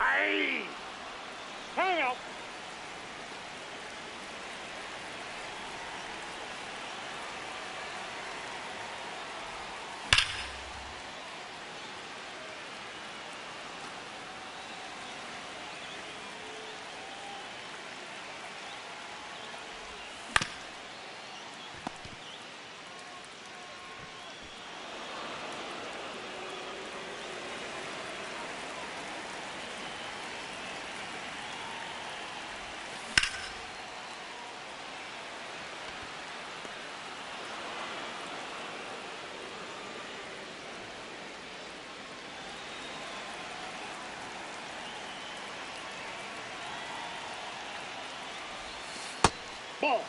Aye! Hang out! Ball.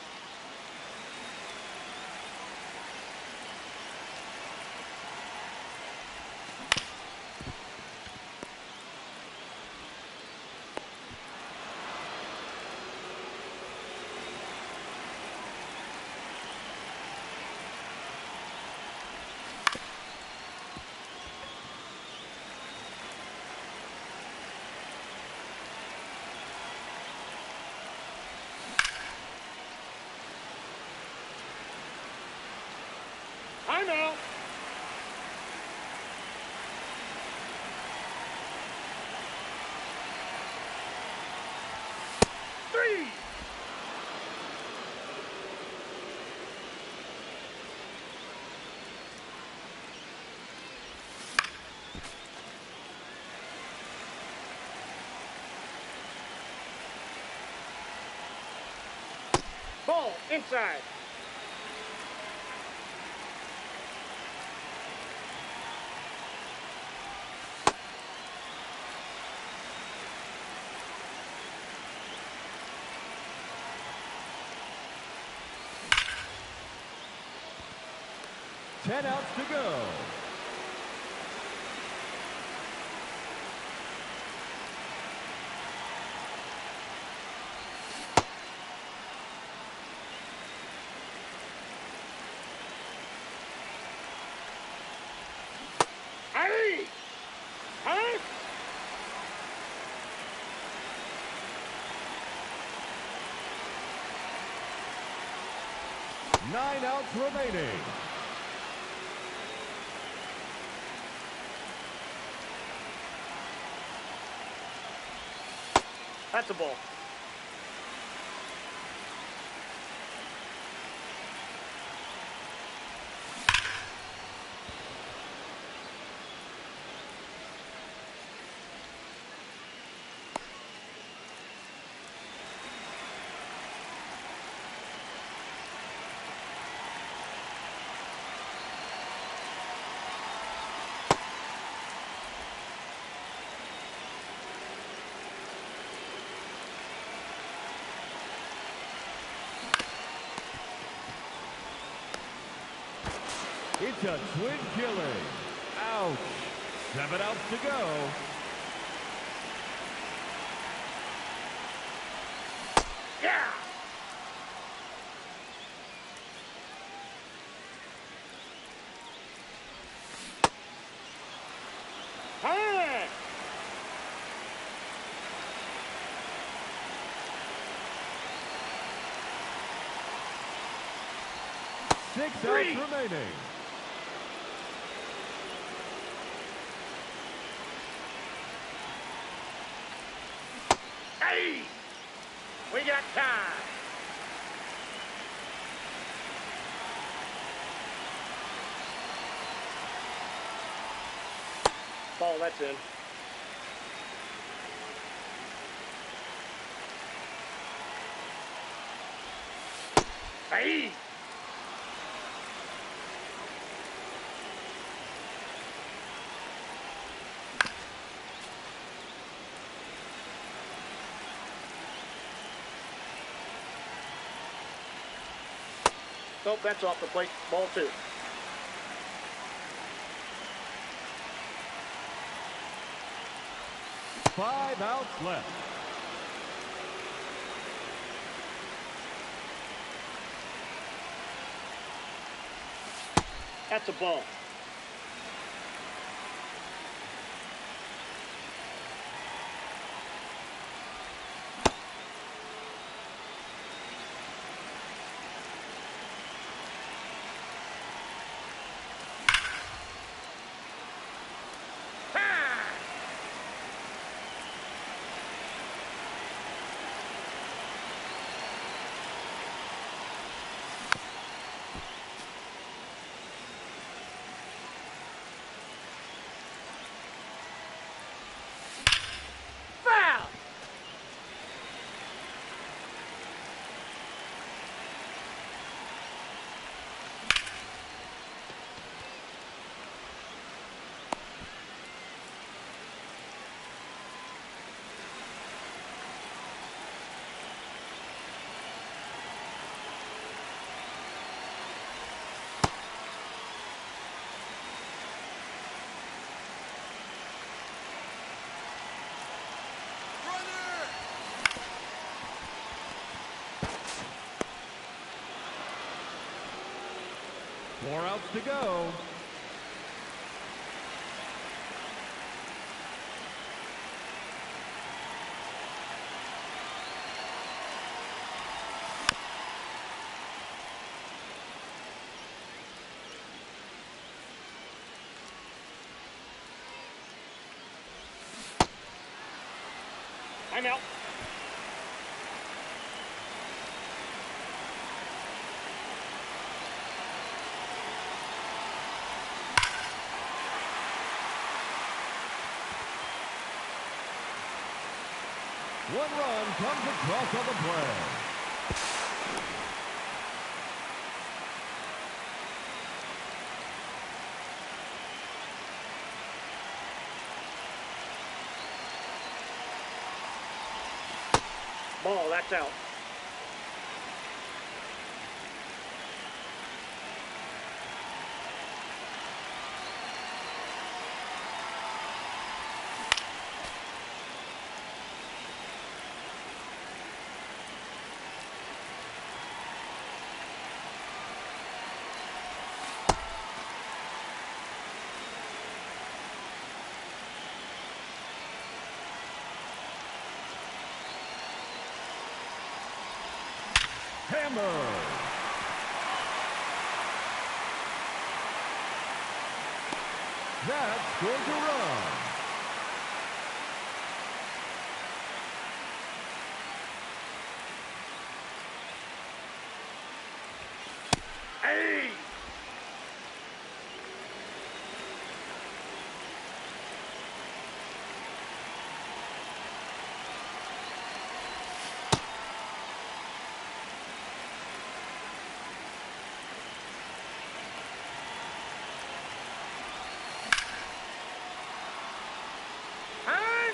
Timeout. Three. Ball inside. 10 outs to go. Hey! Huh? 9 outs remaining. That's a ball. It's a twin killing. Ouch. 7 outs to go. Yeah! Huh? 6 outs 3. remaining. Hey! We got time. Ball, that's in. Hey! Nope, that's off the plate. Ball 2. Five outs left. That's a ball. Foul! Four outs to go. I'm out. One run comes across on the play. Ball, that's out. Hammer. That's going to run. Hey! Huh?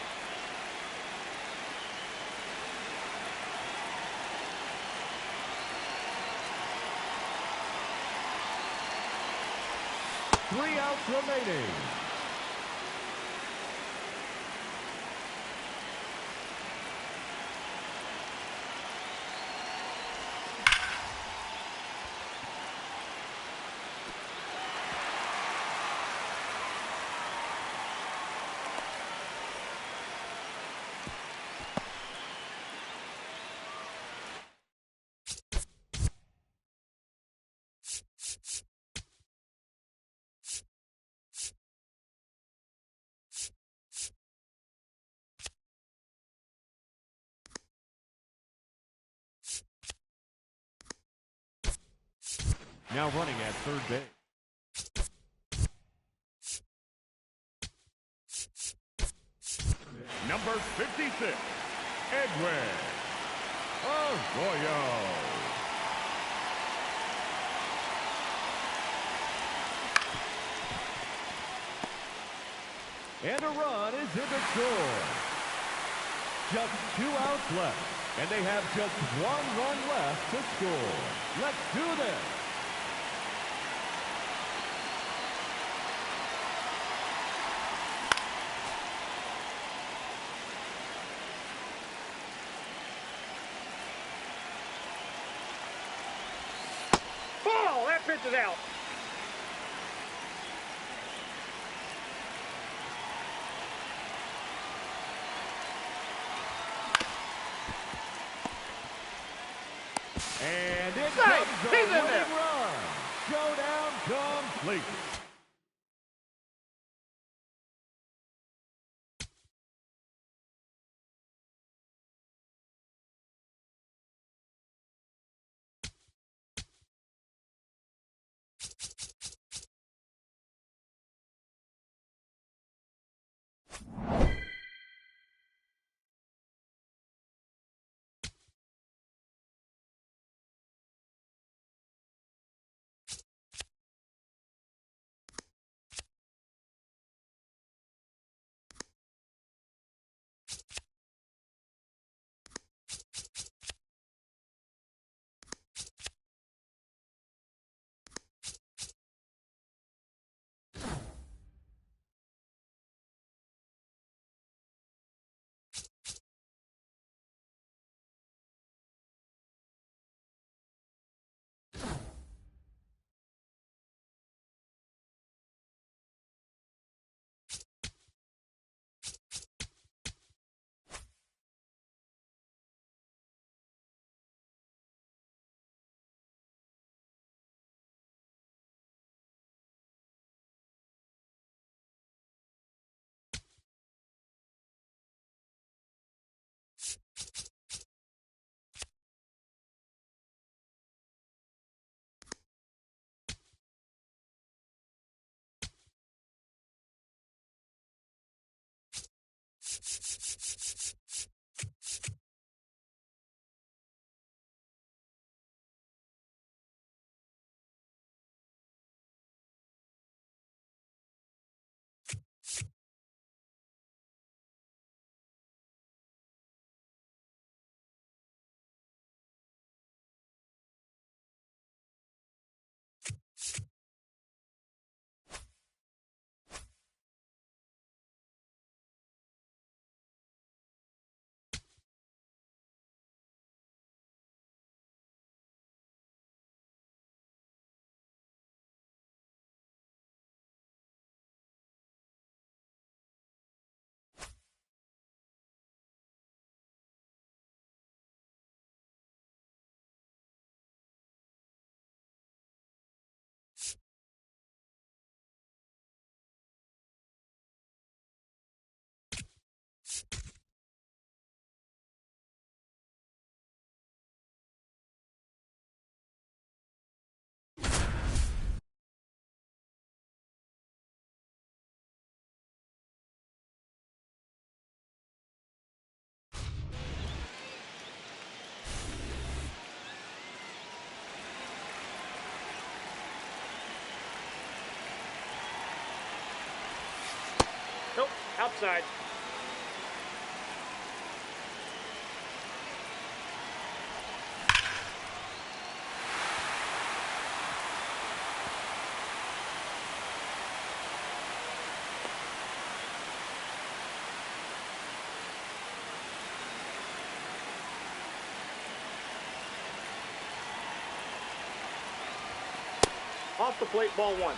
3 outs remaining. Now running at third base. Number 56, Edwin Arroyo. And a run is in the score. Just 2 outs left, and they have just 1 run left to score. Let's do this. Ball! That pitch is out. And it Strike! comes a He's in winning there. run. Showdown complete. Outside. Off the plate, ball one.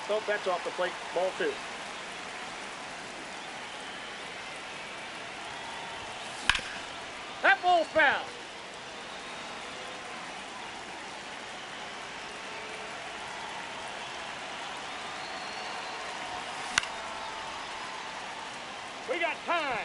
So that's off the plate, ball two. That ball's foul. We got time.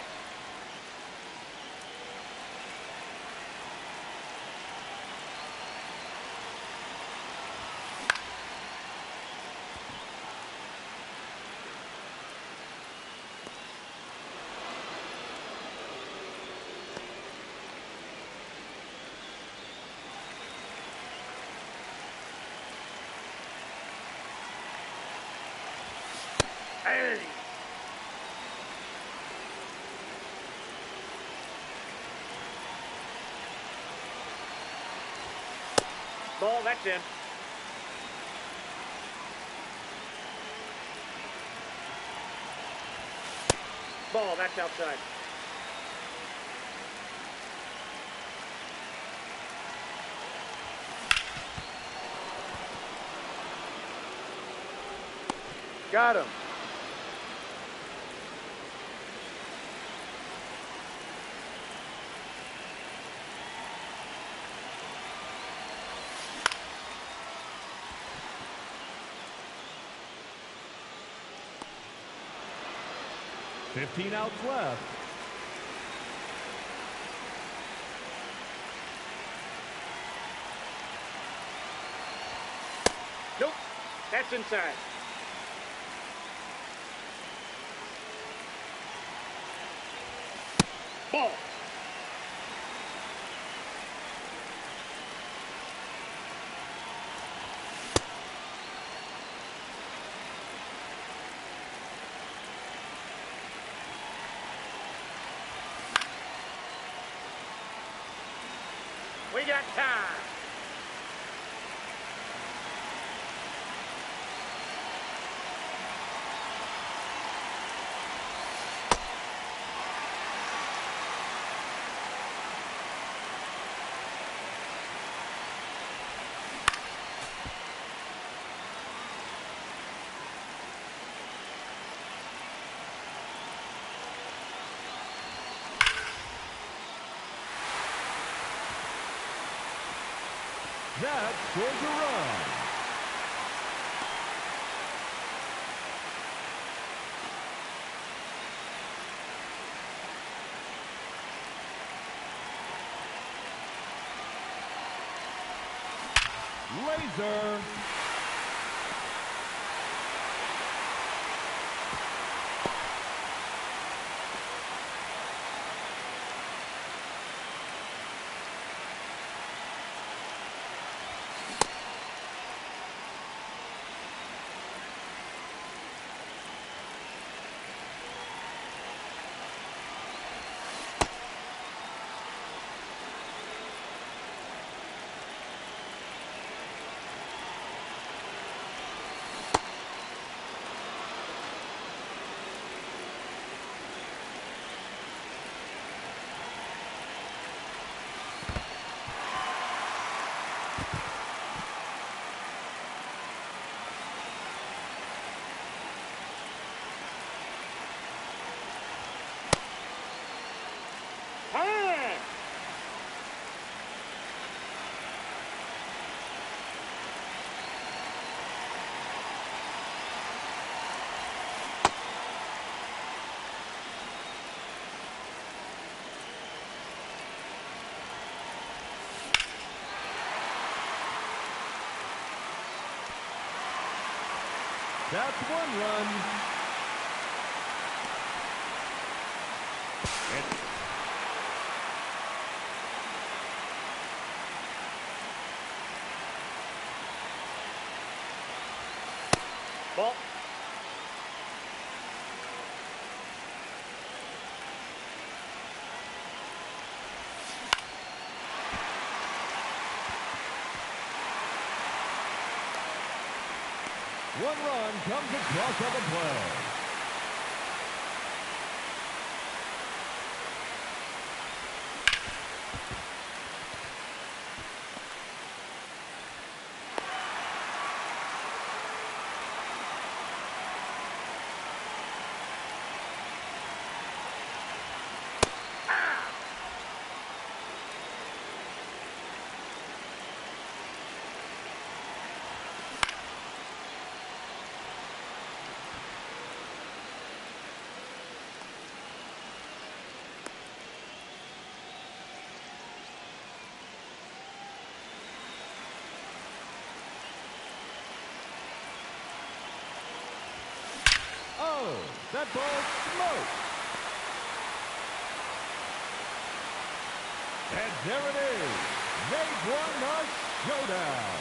Hey. Ball, that's in. Ball, that's outside. Got him. Fifteen outs left. Nope, that's inside. Ball. We got time. That scores a run. Laser. Time. That's one run. Ball. One run comes across on the play. Oh, that ball smoked. And there it is. They've won the showdown.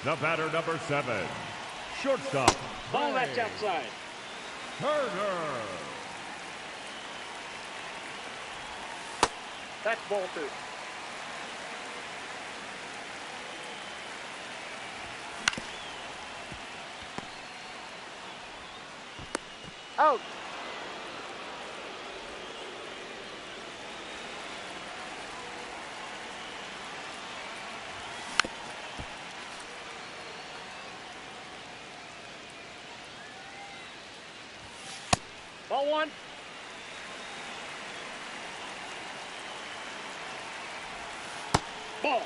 The batter, number 7, shortstop. Ball, that's outside. Turner. That's ball 2. Out. Ball one. Ball.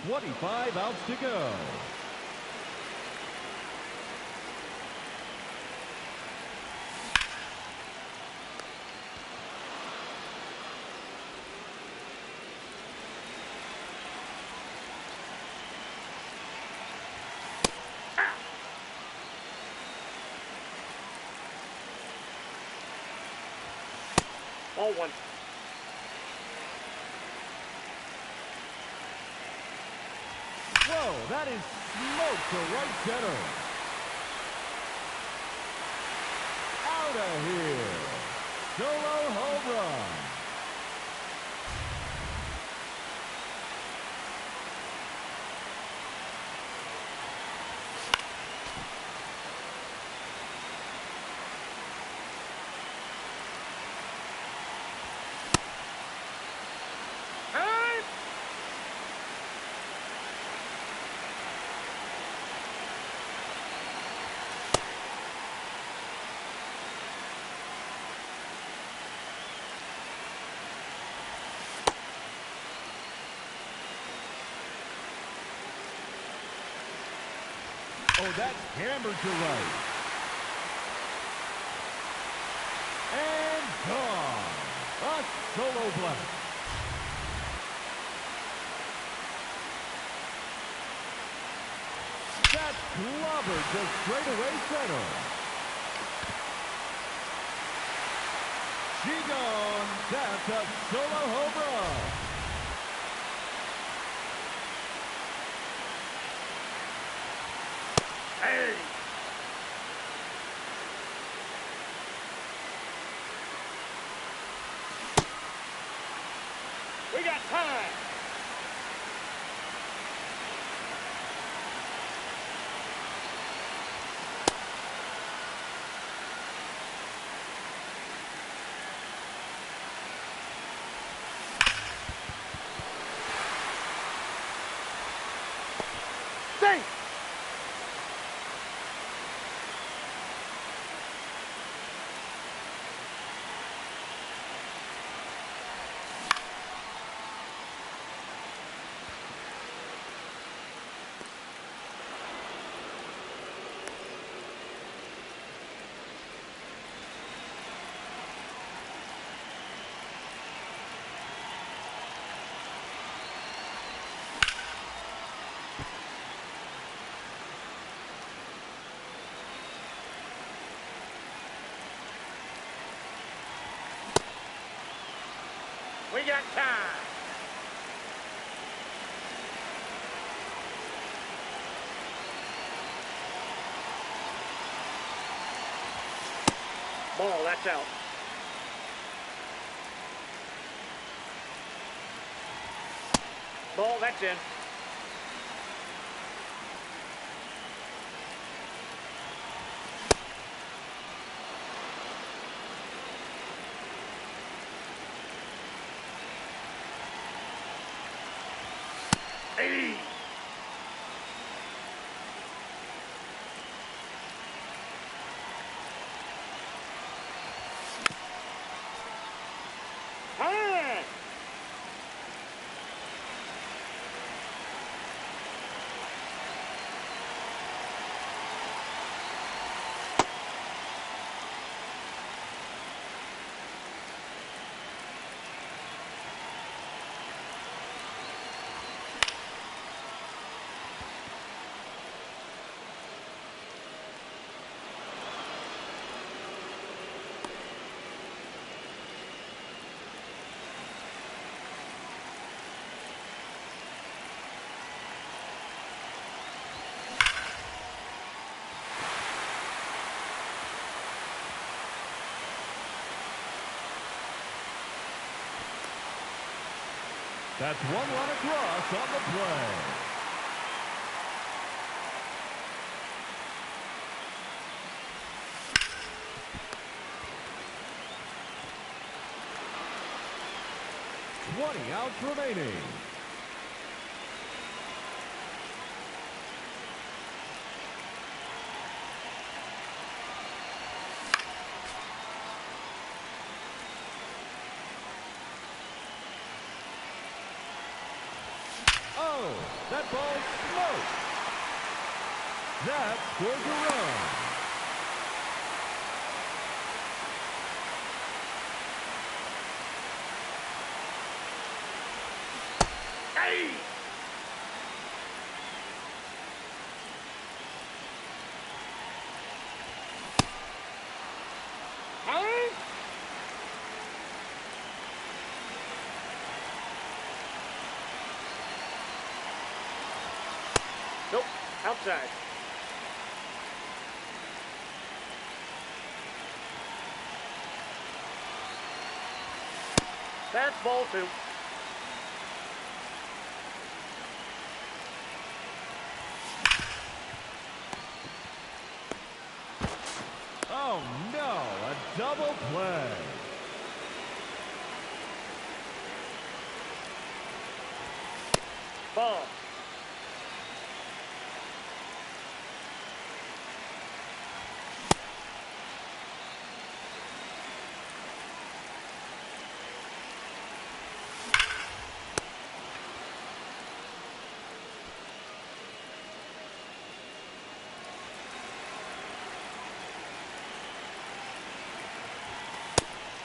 .25 outs to go. Ball one. Whoa, that is smoked to right center. Out of here. Solo home run. Oh, that's hammered to right. And gone. A solo blast. That's clobbered to straightaway center. She gone. That's a solo home run. Hey. We got time. Safe. We got time. Ball, that's out. Ball, that's in. Hey. Hey. That's one run across on the play. .20 outs remaining. That ball smoked. That scores a run. Hey! Hey! Nope, outside. That's ball 2. Oh no, a double play. Ball.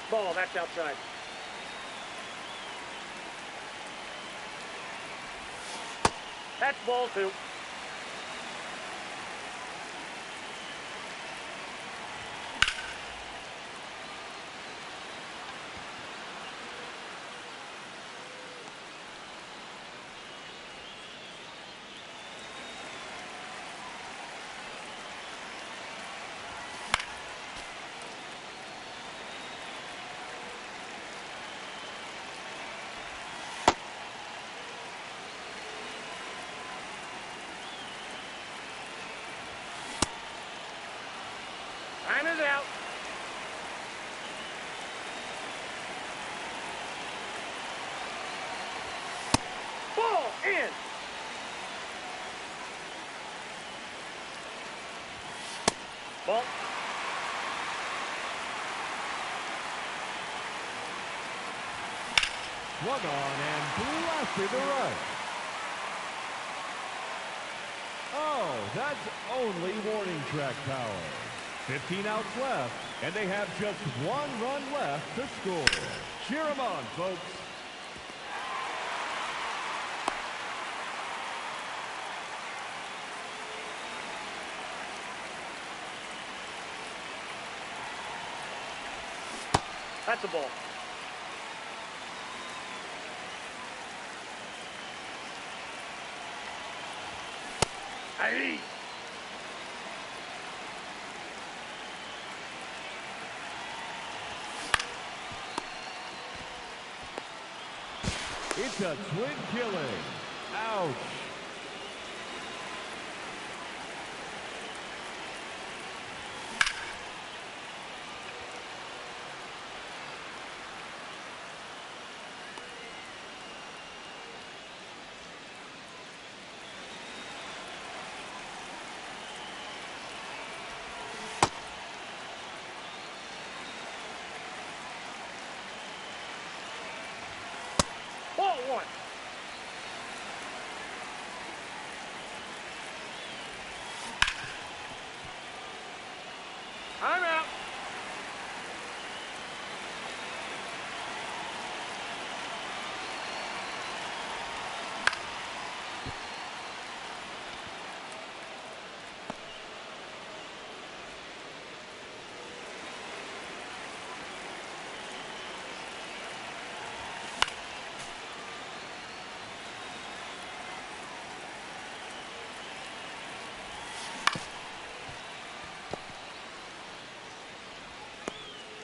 Ball, that's outside. That's ball 2. Time is out. Ball in. Ball. Swung on and blasted to right. Oh, that's only warning track power. 15 outs left, and they have just 1 run left to score. Cheer them on, folks. That's a ball. Hey! It's a twin killing. Ouch. Ball 1. I'm out.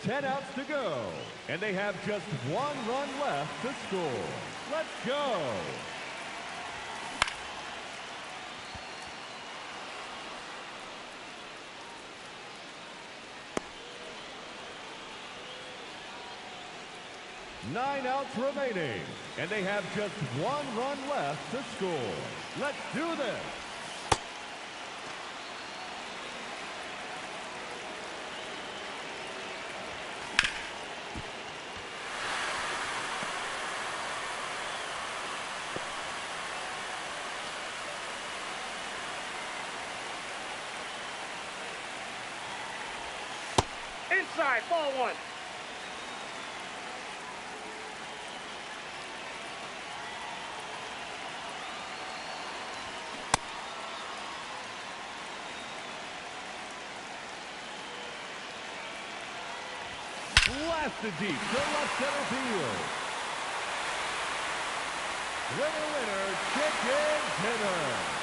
Ten outs to go, and they have just 1 run left to score. Let's go. Nine outs remaining, and they have just 1 run left to score. Let's do this. Inside, ball one. Blasted deep to left center field. Winner, winner, chicken dinner.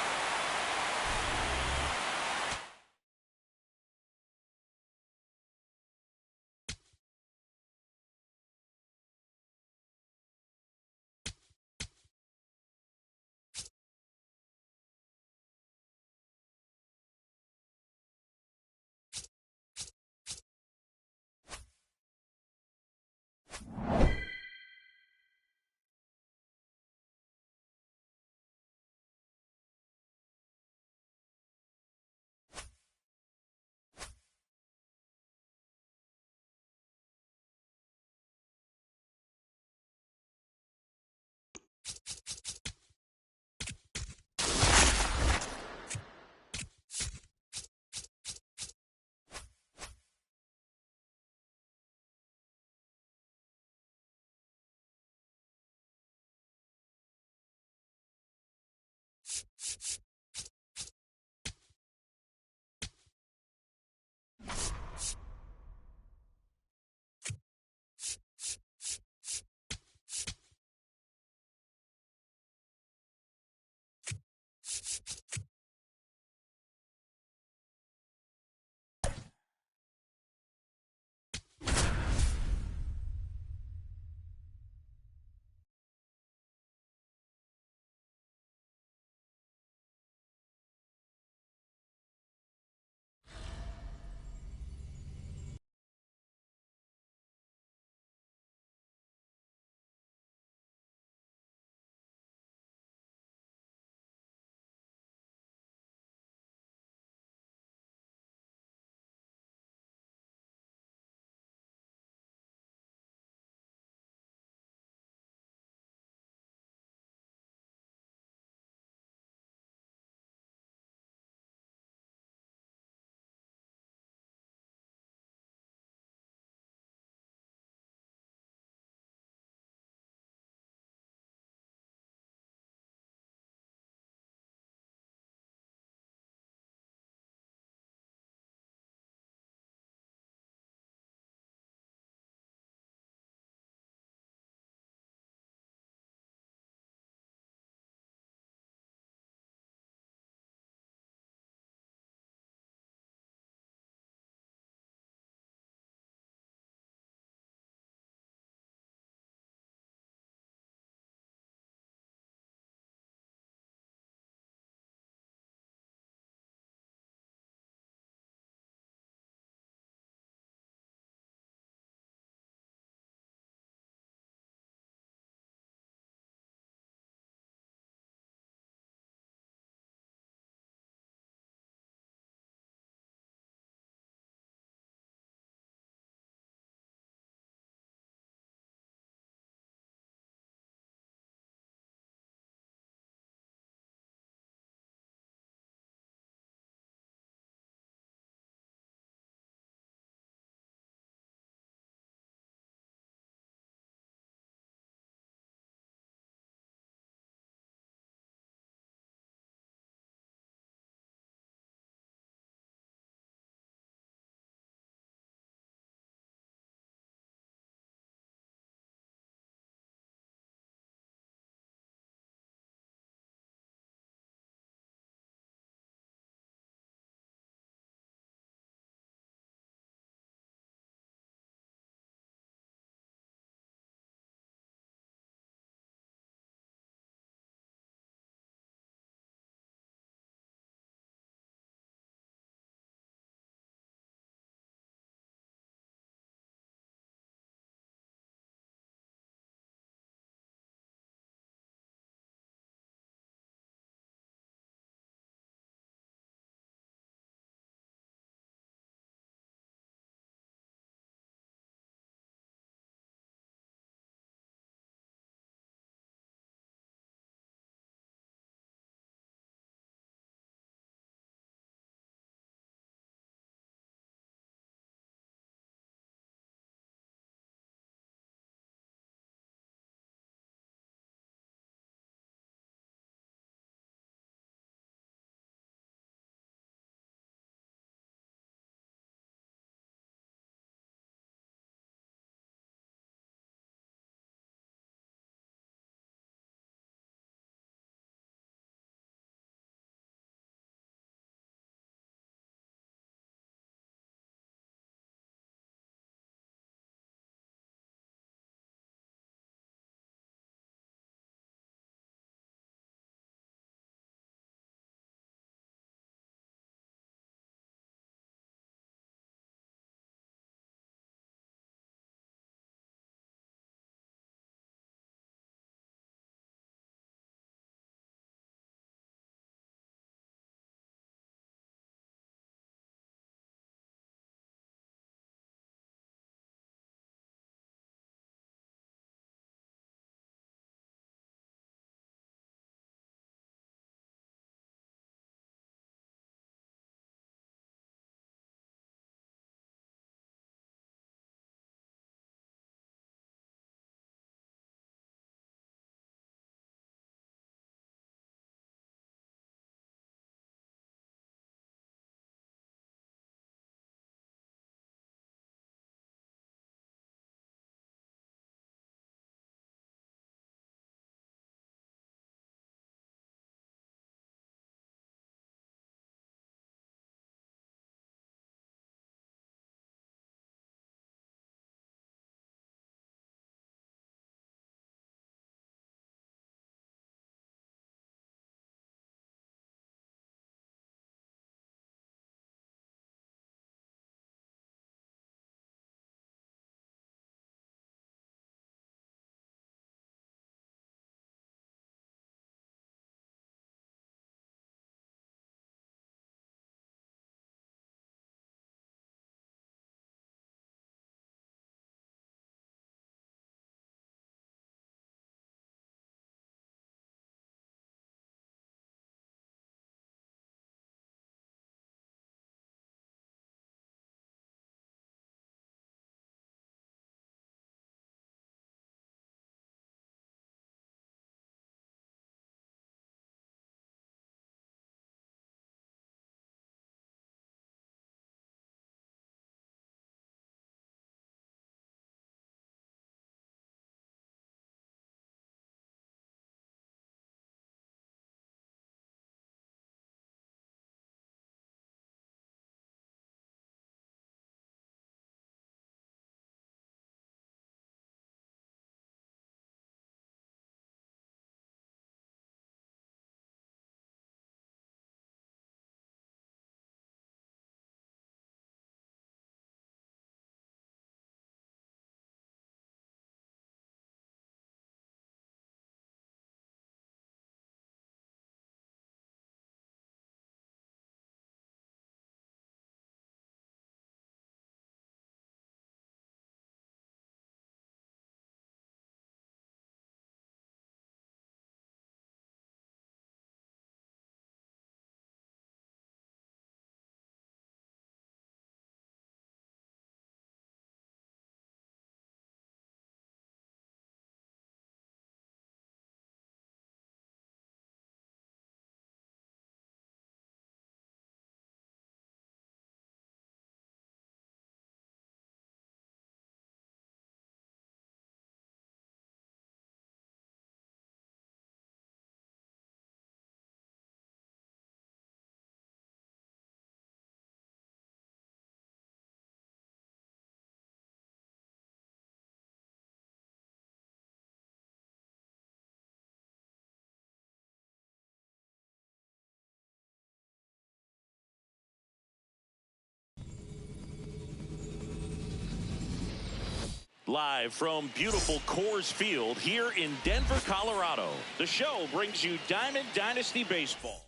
Live from beautiful Coors Field here in Denver, Colorado, the show brings you Diamond Dynasty Baseball.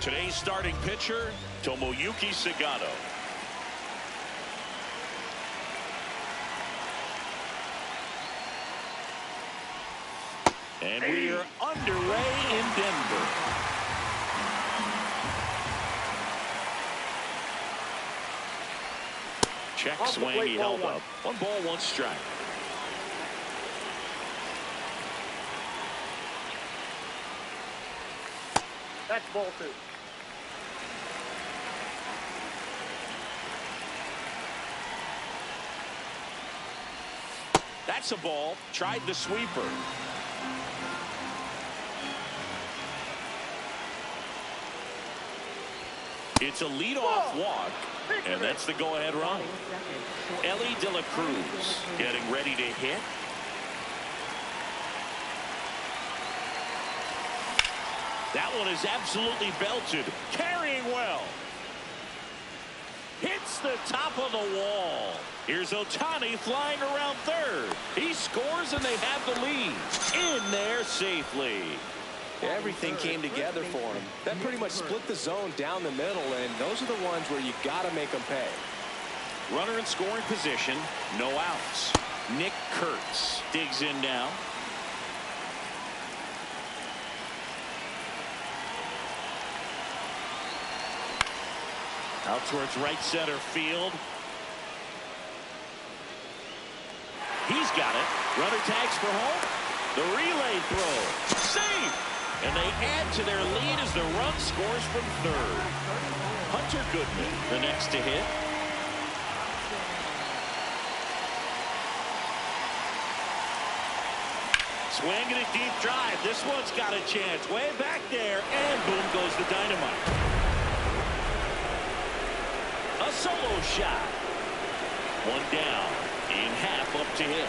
Today's starting pitcher, Tomoyuki Sagano. And we are underway in Denver. Check swing, he held up. 1 ball, 1 strike. That's ball 2. That's a ball. Tried the sweeper. It's a leadoff walk, and that's the go-ahead run. Ellie De La Cruz getting ready to hit. That one is absolutely belted. Carrying well. Hits the top of the wall. Here's Ohtani flying around third. He scores, and they have the lead. In there safely. Everything came together for him. That pretty much split the zone down the middle, and those are the ones where you got to make them pay. Runner in scoring position, no outs. Nick Kurtz digs in now. Out towards right center field. He's got it. Runner tags for home. The relay throw. Safe. And they add to their lead as the run scores from third. Hunter Goodman, the next to hit. Swinging a deep drive. This one's got a chance. Way back there. And boom goes the dynamite. A solo shot. 1 down. In half up to hit.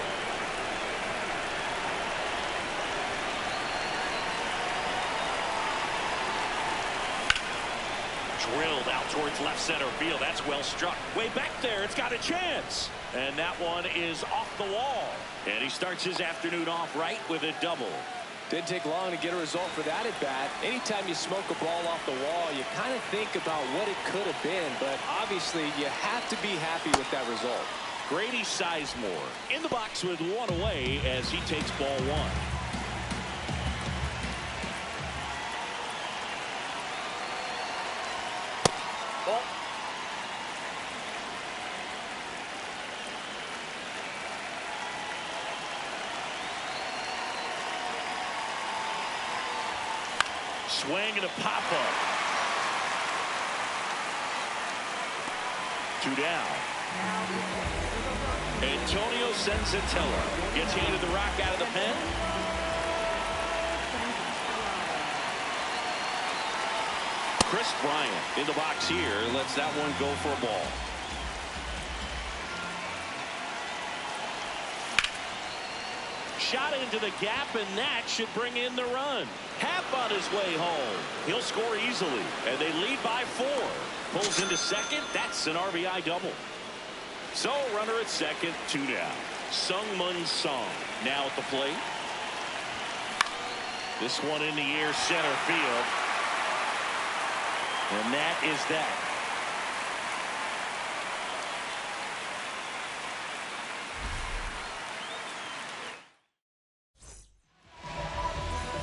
Drilled out towards left center field. That's well struck. Way back there. It's got a chance. And that one is off the wall. And he starts his afternoon off right with a double. Didn't take long to get a result for that at bat. Anytime you smoke a ball off the wall, you kind of think about what it could have been. But obviously, you have to be happy with that result. Grady Sizemore in the box with 1 away as he takes ball 1. Ball. Swing and a pop-up. 2 down. Antonio Senzatella gets handed the rock out of the pen. Chris Bryant in the box here lets that one go for a ball. Shot into the gap, and that should bring in the run. Half on his way home. He'll score easily, and they lead by 4. Pulls into second. That's an RBI double. So runner at second, 2 down. Sung-Mun Song now at the plate. This one in the air, center field. And that is that.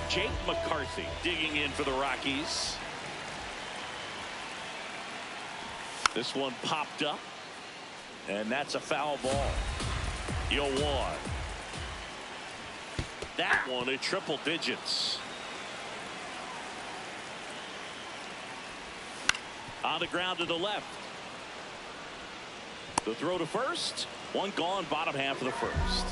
Jake McCarthy digging in for the Rockies. This one popped up. And that's a foul ball. 0-1. That one at triple digits. On the ground to the left. The throw to first. 1 gone, bottom half of the first.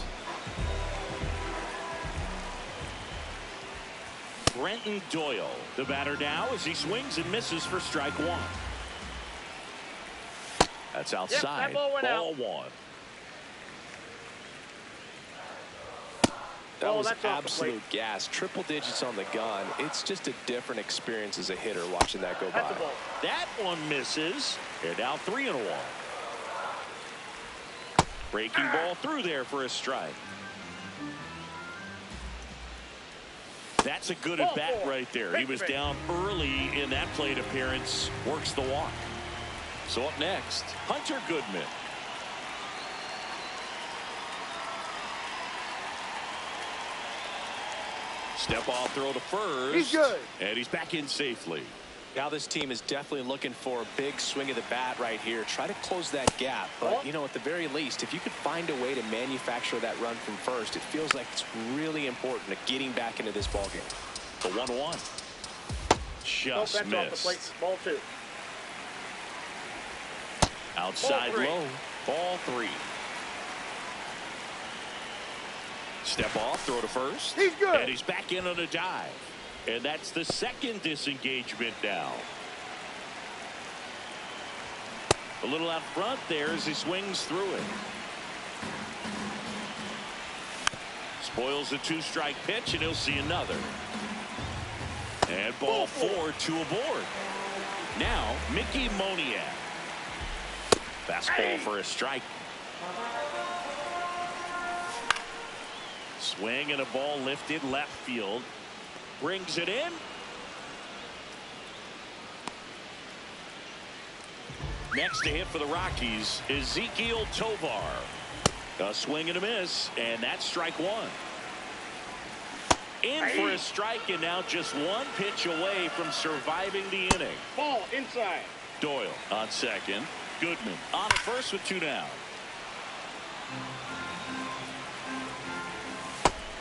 Brenton Doyle, the batter now as he swings and misses for strike 1. That's outside. Yep, that ball went out. 1. That was that's off the plate. absolute gas. Triple digits on the gun. It's just a different experience as a hitter watching that go That's by. a ball. That one misses. They're now 3-1. Breaking ball through there for a strike. That's a good at bat right there. He was down early in that plate appearance. Works the walk. So up next, Hunter Goodman. Step off throw to first. He's good. And he's back in safely. Now this team is definitely looking for a big swing of the bat right here. Try to close that gap. But, you know, at the very least, if you could find a way to manufacture that run from first, it feels like it's really important to getting back into this ballgame. The 1-1. Just that's missed. off the plate. Ball 2. Outside Ball 3. low. Ball 3. Step off, throw to first. He's good. And he's back in on a dive. And that's the second disengagement now. A little out front there as he swings through it. Spoils a 2-strike pitch, and he'll see another. And ball 4, 2 aboard. Now, Mickey Moniak. Fastball for a strike. Swing and a ball lifted left field. Brings it in. Next to hit for the Rockies, Ezequiel Tovar. A swing and a miss, and that's strike 1. In for a strike, and now just one pitch away from surviving the inning. Ball inside. Doyle on second. Goodman on at first with 2 down.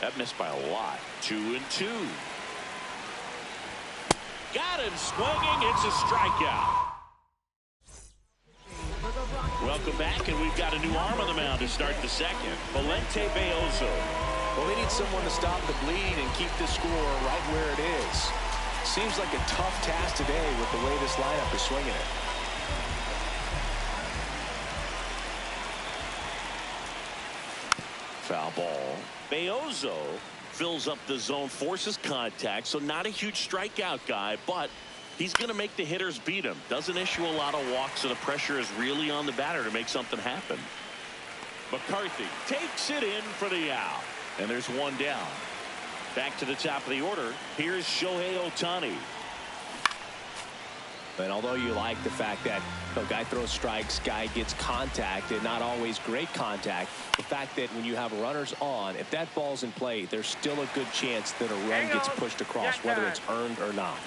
That missed by a lot. 2-2. Got him swinging. It's a strikeout. Welcome back, and we've got a new arm on the mound to start the second. Valente Beozo. Well, they need someone to stop the bleed and keep the score right where it is. Seems like a tough task today with the way this lineup is swinging it. Foul ball. Beozo fills up the zone, forces contact, so not a huge strikeout guy, but he's going to make the hitters beat him. Doesn't issue a lot of walks, so the pressure is really on the batter to make something happen. McCarthy takes it in for the out, and there's 1 down. Back to the top of the order. Here's Shohei Ohtani. And although you like the fact that the guy throws strikes, guy gets contact, and not always great contact, the fact that when you have runners on, if that ball's in play, there's still a good chance that a run gets pushed across, whether it's earned or not.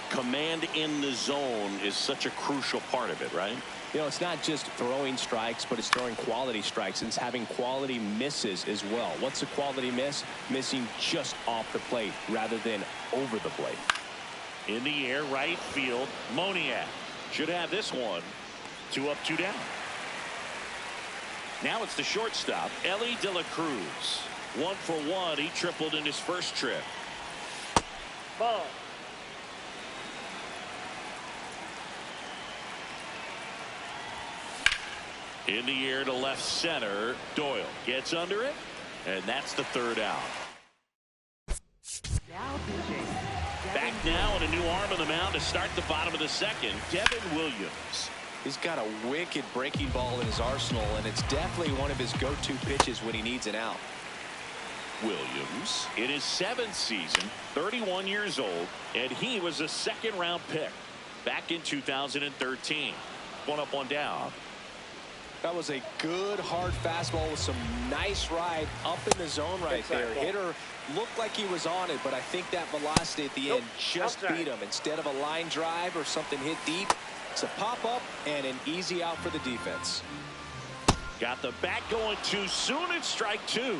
Command in the zone is such a crucial part of it, right? You know, it's not just throwing strikes, but it's throwing quality strikes. And it's having quality misses as well. What's a quality miss? Missing just off the plate rather than over the plate. In the air, right field. Moniak should have this one. 2 up, 2 down. Now it's the shortstop, Elly De La Cruz. 1 for 1. He tripled in his first trip. Ball. In the air to left center. Doyle gets under it, and that's the 3rd out. Back now and a new arm on the mound to start the bottom of the second. Devin Williams. He's got a wicked breaking ball in his arsenal, and it's definitely one of his go-to pitches when he needs an out. Williams in his 7th season, 31 years old, and he was a 2nd-round pick back in 2013. 1 up, 1 down. That was a good hard fastball with some nice ride up in the zone right there. Hitter looked like he was on it, but I think that velocity at the end just beat him. Instead of a line drive or something hit deep, it's a pop up and an easy out for the defense. Got the bat going too soon. It's strike 2.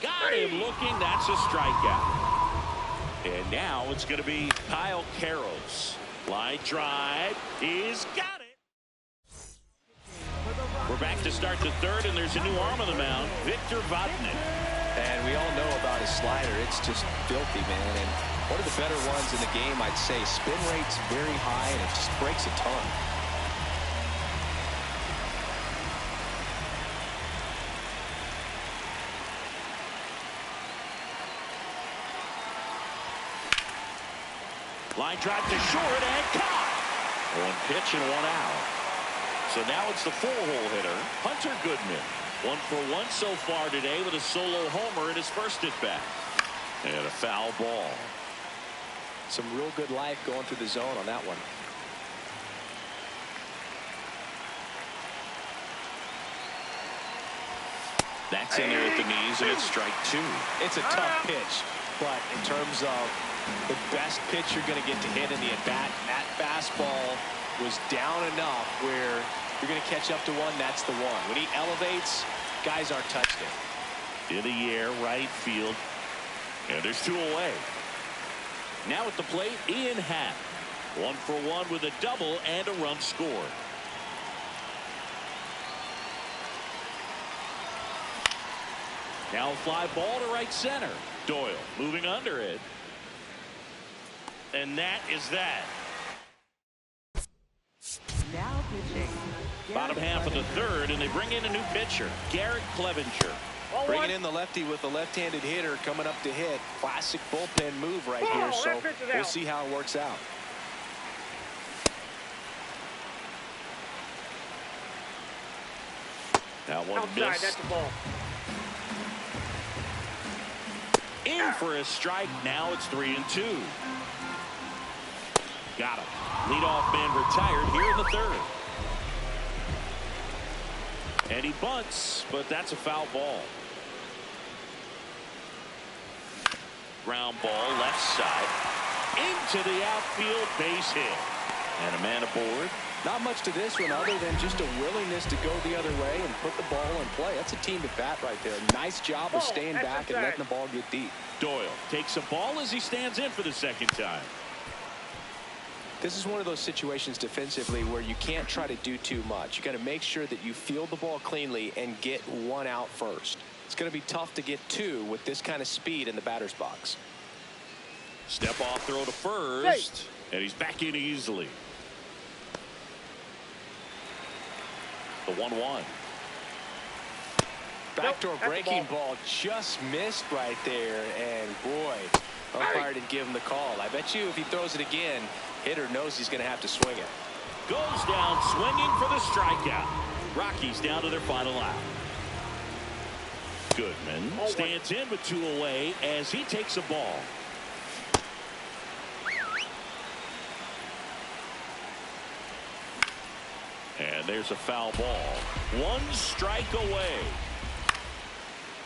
Got him looking. That's a strikeout. And now it's going to be Kyle Karros. Line drive. He's got it. We're back to start the 3rd, and there's a new arm on the mound, Victor Vodnik. And we all know about his slider. It's just filthy, man. And one of the better ones in the game, I'd say. Spin rate's very high, and it just breaks a ton. Line drive to short and caught. One pitch and one out. So now it's the four-hole hitter, Hunter Goodman. 1 for 1 so far today with a solo homer in his first at-bat. And a foul ball. Some real good life going through the zone on that one. That's in there at the knees, and it's strike 2. It's a tough pitch, but in terms of the best pitch you're going to get to hit in the at-bat, that fastball was down enough where you're going to catch up to one. That's the one. When he elevates, guys aren't touched it. In the air, right field. And there's 2 away. Now at the plate, Ian Happ. 1 for 1 with a double and a run scored. Now a fly ball to right center. Doyle moving under it. And that is that. Now pitching. Bottom half of the third, and they bring in a new pitcher, Garrett Clevenger. Bringing in the lefty with the left-handed hitter coming up to hit. Classic bullpen move right here, so we'll see how it works out. That one missed. That's the ball. In for a strike. Now it's 3-2. Got him. Leadoff man retired here in the third. And he bunts, but that's a foul ball. Ground ball left side. Into the outfield, base hit. And a man aboard. Not much to this one other than just a willingness to go the other way and put the ball in play. That's a team at bat right there. Nice job of staying back and letting the ball get deep. Doyle takes a ball as he stands in for the second time. This is one of those situations defensively where you can't try to do too much. You got to make sure that you field the ball cleanly and get one out first. It's going to be tough to get 2 with this kind of speed in the batter's box. Step off throw to first, and he's back in easily. The 1-1. Backdoor breaking ball just missed right there, and boy, umpire didn't give him the call. I bet you if he throws it again, hitter knows he's going to have to swing it. Goes down swinging for the strikeout. Rockies down to their final out. Goodman stands in with 2 away as he takes a ball. And there's a foul ball. 1 strike away.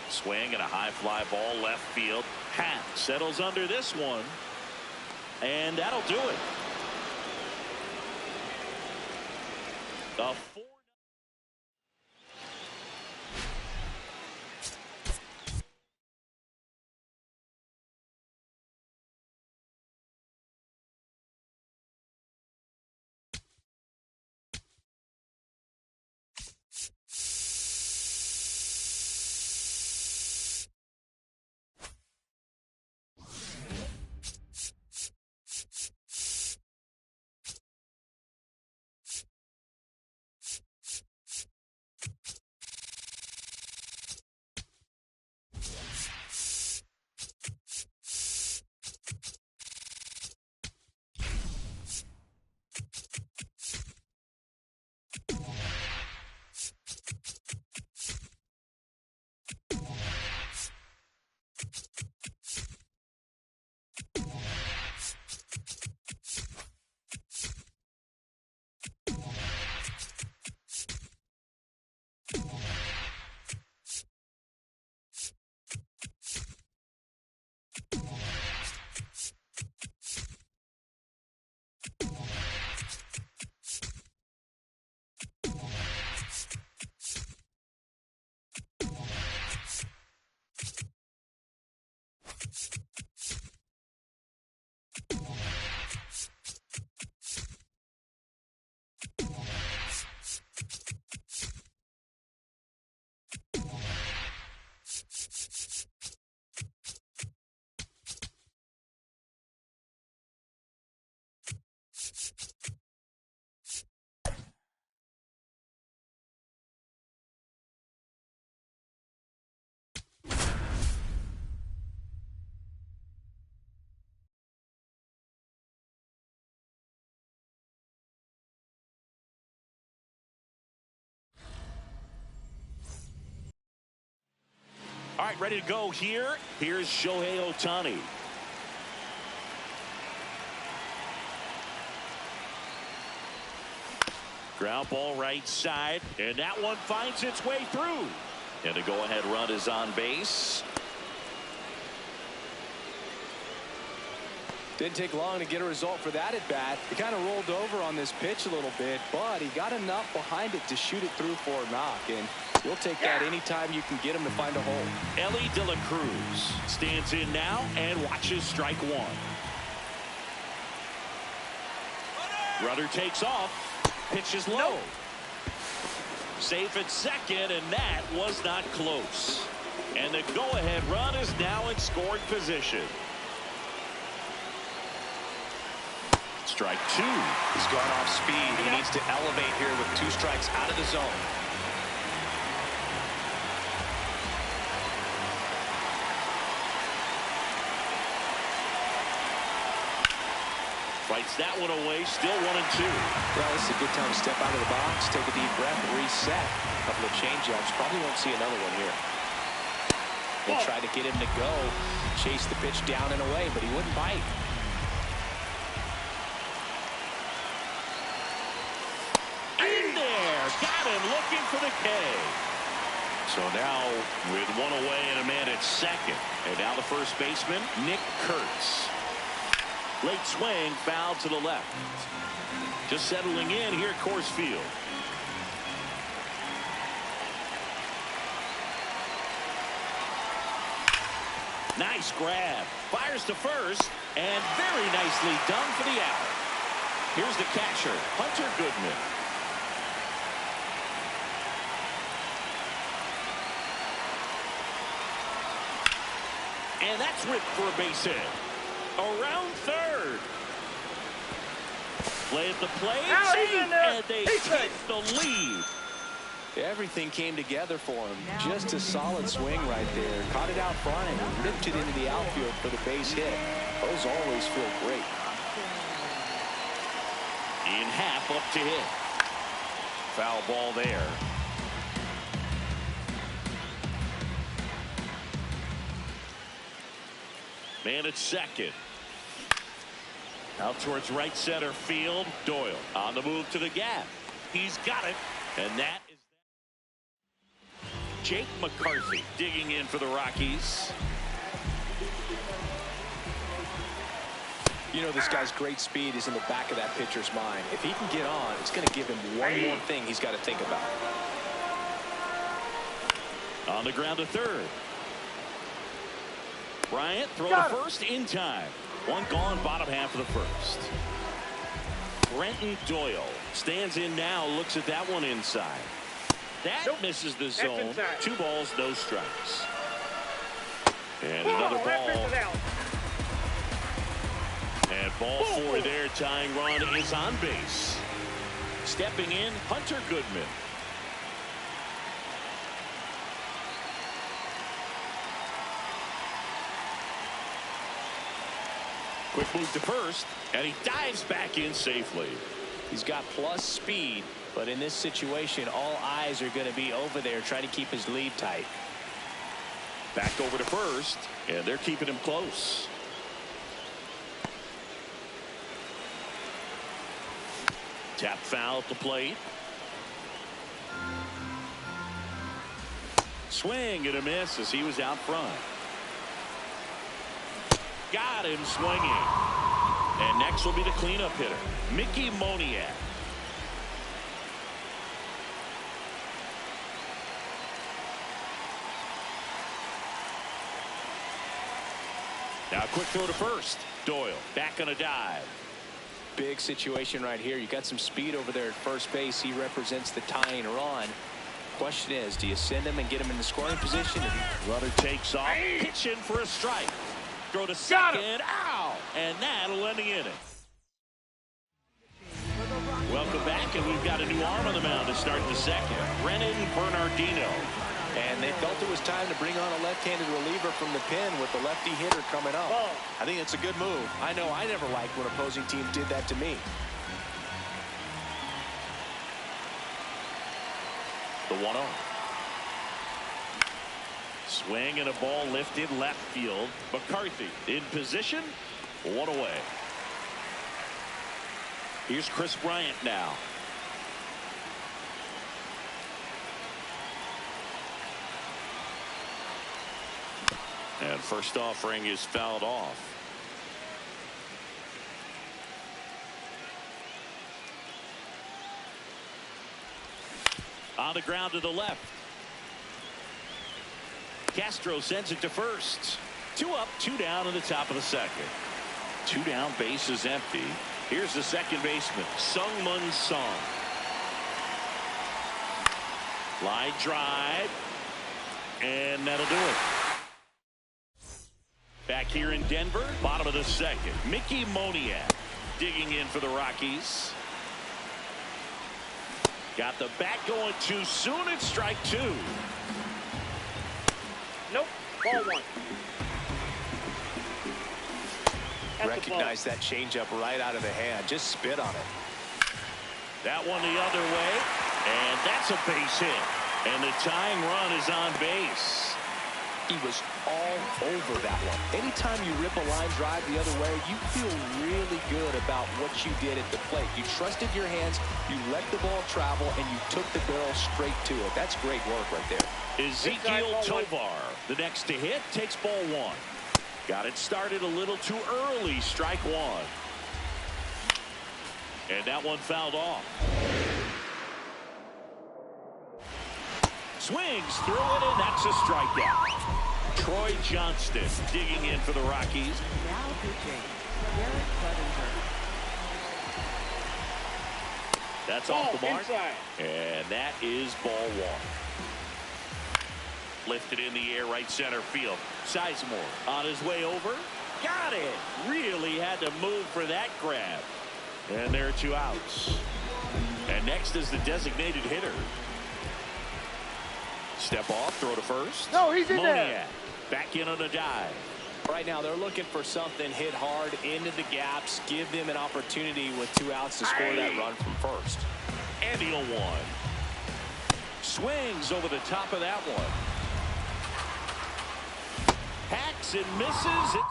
Swing and a high fly ball left field. Happ settles under this one. And that'll do it. The 4 ready to go here. Here's Shohei Ohtani. Ground ball right side, and that one finds its way through. And the go-ahead run is on base. Didn't take long to get a result for that at bat. He kind of rolled over on this pitch a little bit, but he got enough behind it to shoot it through for a knock. And you'll take that anytime you can get him to find a hole. Ellie De La Cruz stands in now and watches strike one. Runner takes off. Pitch is low. Safe at second, and that was not close. And the go-ahead run is now in scoring position. Strike two. He's gone off speed. He needs to elevate here with 2 strikes out of the zone. Fights that one away. Still 1-2. Well, this is a good time to step out of the box, take a deep breath, reset. A couple of changeups. Probably won't see another one here. They tried to get him to go, chase the pitch down and away, but he wouldn't bite. In there. Got him looking for the K. So now with 1 away and a man at second. And now the first baseman, Nick Kurtz. Late swing, foul to the left. Just settling in here at Coors Field. Nice grab. Fires to first, and very nicely done for the out. Here's the catcher, Hunter Goodman. And that's ripped for a base hit. Around third. Play at the plate, and they take the lead. Everything came together for him. Just a solid swing right there. Caught it out front and ripped it into the outfield for the base hit. Those always feel great. In half up to hit. Foul ball there. Man at second. Out towards right center field. Doyle on the move to the gap. He's got it. And that is Jake McCarthy digging in for the Rockies. You know, this guy's great speed is in the back of that pitcher's mind. If he can get on, it's going to give him one more thing he's got to think about. On the ground to third. Bryant throw to first in time. One gone, bottom half of the first. Brenton Doyle stands in now, looks at that one inside. That misses the zone. 2 balls, no strikes. And another ball. And ball 4 there. Tying run is on base. Stepping in, Hunter Goodman. Quick move to first, and he dives back in safely. He's got plus speed, but in this situation, all eyes are going to be over there trying to keep his lead tight. Back over to first, and they're keeping him close. Tap foul at the plate. Swing and a miss as he was out front. Got him swinging. And next will be the cleanup hitter, Mickey Moniak. Now quick throw to first. Doyle back on a dive. Big situation right here. You got some speed over there at first base. He represents the tying run. Question is, do you send him and get him in the scoring position? Runner takes off, pitching for a strike. Throw to second. Ow! And that'll end the inning. Welcome back, and we've got a new arm on the mound to start the second. Brennan Bernardino. And they felt it was time to bring on a left-handed reliever from the pen with the lefty hitter coming up. I think it's a good move. I know I never liked when opposing teams did that to me. The 1-0. Swing and a ball lifted left field. McCarthy in position. One away. Here's Chris Bryant now. And first offering is fouled off. On the ground to the left. Castro sends it to first. 2 up, 2 down in the top of the second. 2 down, base is empty. Here's the second baseman, Sung-Mun Song. Line drive. And that'll do it. Back here in Denver, bottom of the second. Mickey Moniak digging in for the Rockies. Got the bat going too soon. It's strike 2. Nope. Ball 1. Recognize that changeup right out of the hand. Just spit on it. That one the other way. And that's a base hit. And the tying run is on base. He was all over that one. Anytime you rip a line drive the other way, you feel really good about what you did at the plate. You trusted your hands, you let the ball travel, and you took the barrel straight to it. That's great work right there. Ezekiel Tovar, the next to hit, takes ball 1. Got it started a little too early. Strike 1. And that one fouled off. Swings through it, and that's a strikeout. Troy Johnston digging in for the Rockies. Now pitching, Garrett Clevenger. That's Ball off the mark. inside. And that is ball 1. Lifted in the air, right center field. Sizemore on his way over. Got it. Really had to move for that grab. And there are 2 outs. And next is the designated hitter. Step off, throw to first. No, he's in Moniak there. back in on a dive. Right now, they're looking for something hit hard into the gaps. Give them an opportunity with 2 outs to score that run from first. And he'll 1. Swings over the top of that one. Hacks and misses.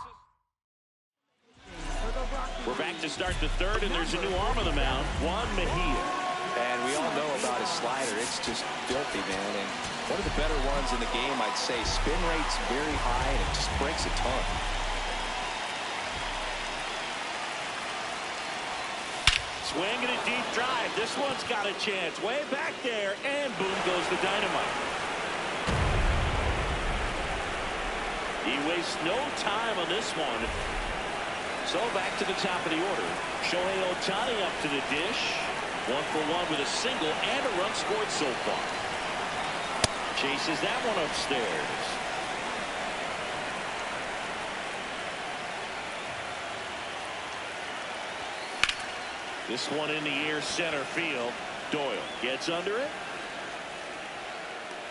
We're back to start the third, and there's a new arm on the mound, Juan Mejia. And we all know about his slider. It's just filthy, man. And one of the better ones in the game, I'd say. Spin rate's very high, and it just breaks a ton. Swing and a deep drive. This one's got a chance. Way back there, and boom goes the dynamite. He wastes no time on this one. So back to the top of the order. Shohei Ohtani up to the dish. 1 for 1 with a single and a run scored so far. Chases that one upstairs. This one in the air, center field. Doyle gets under it.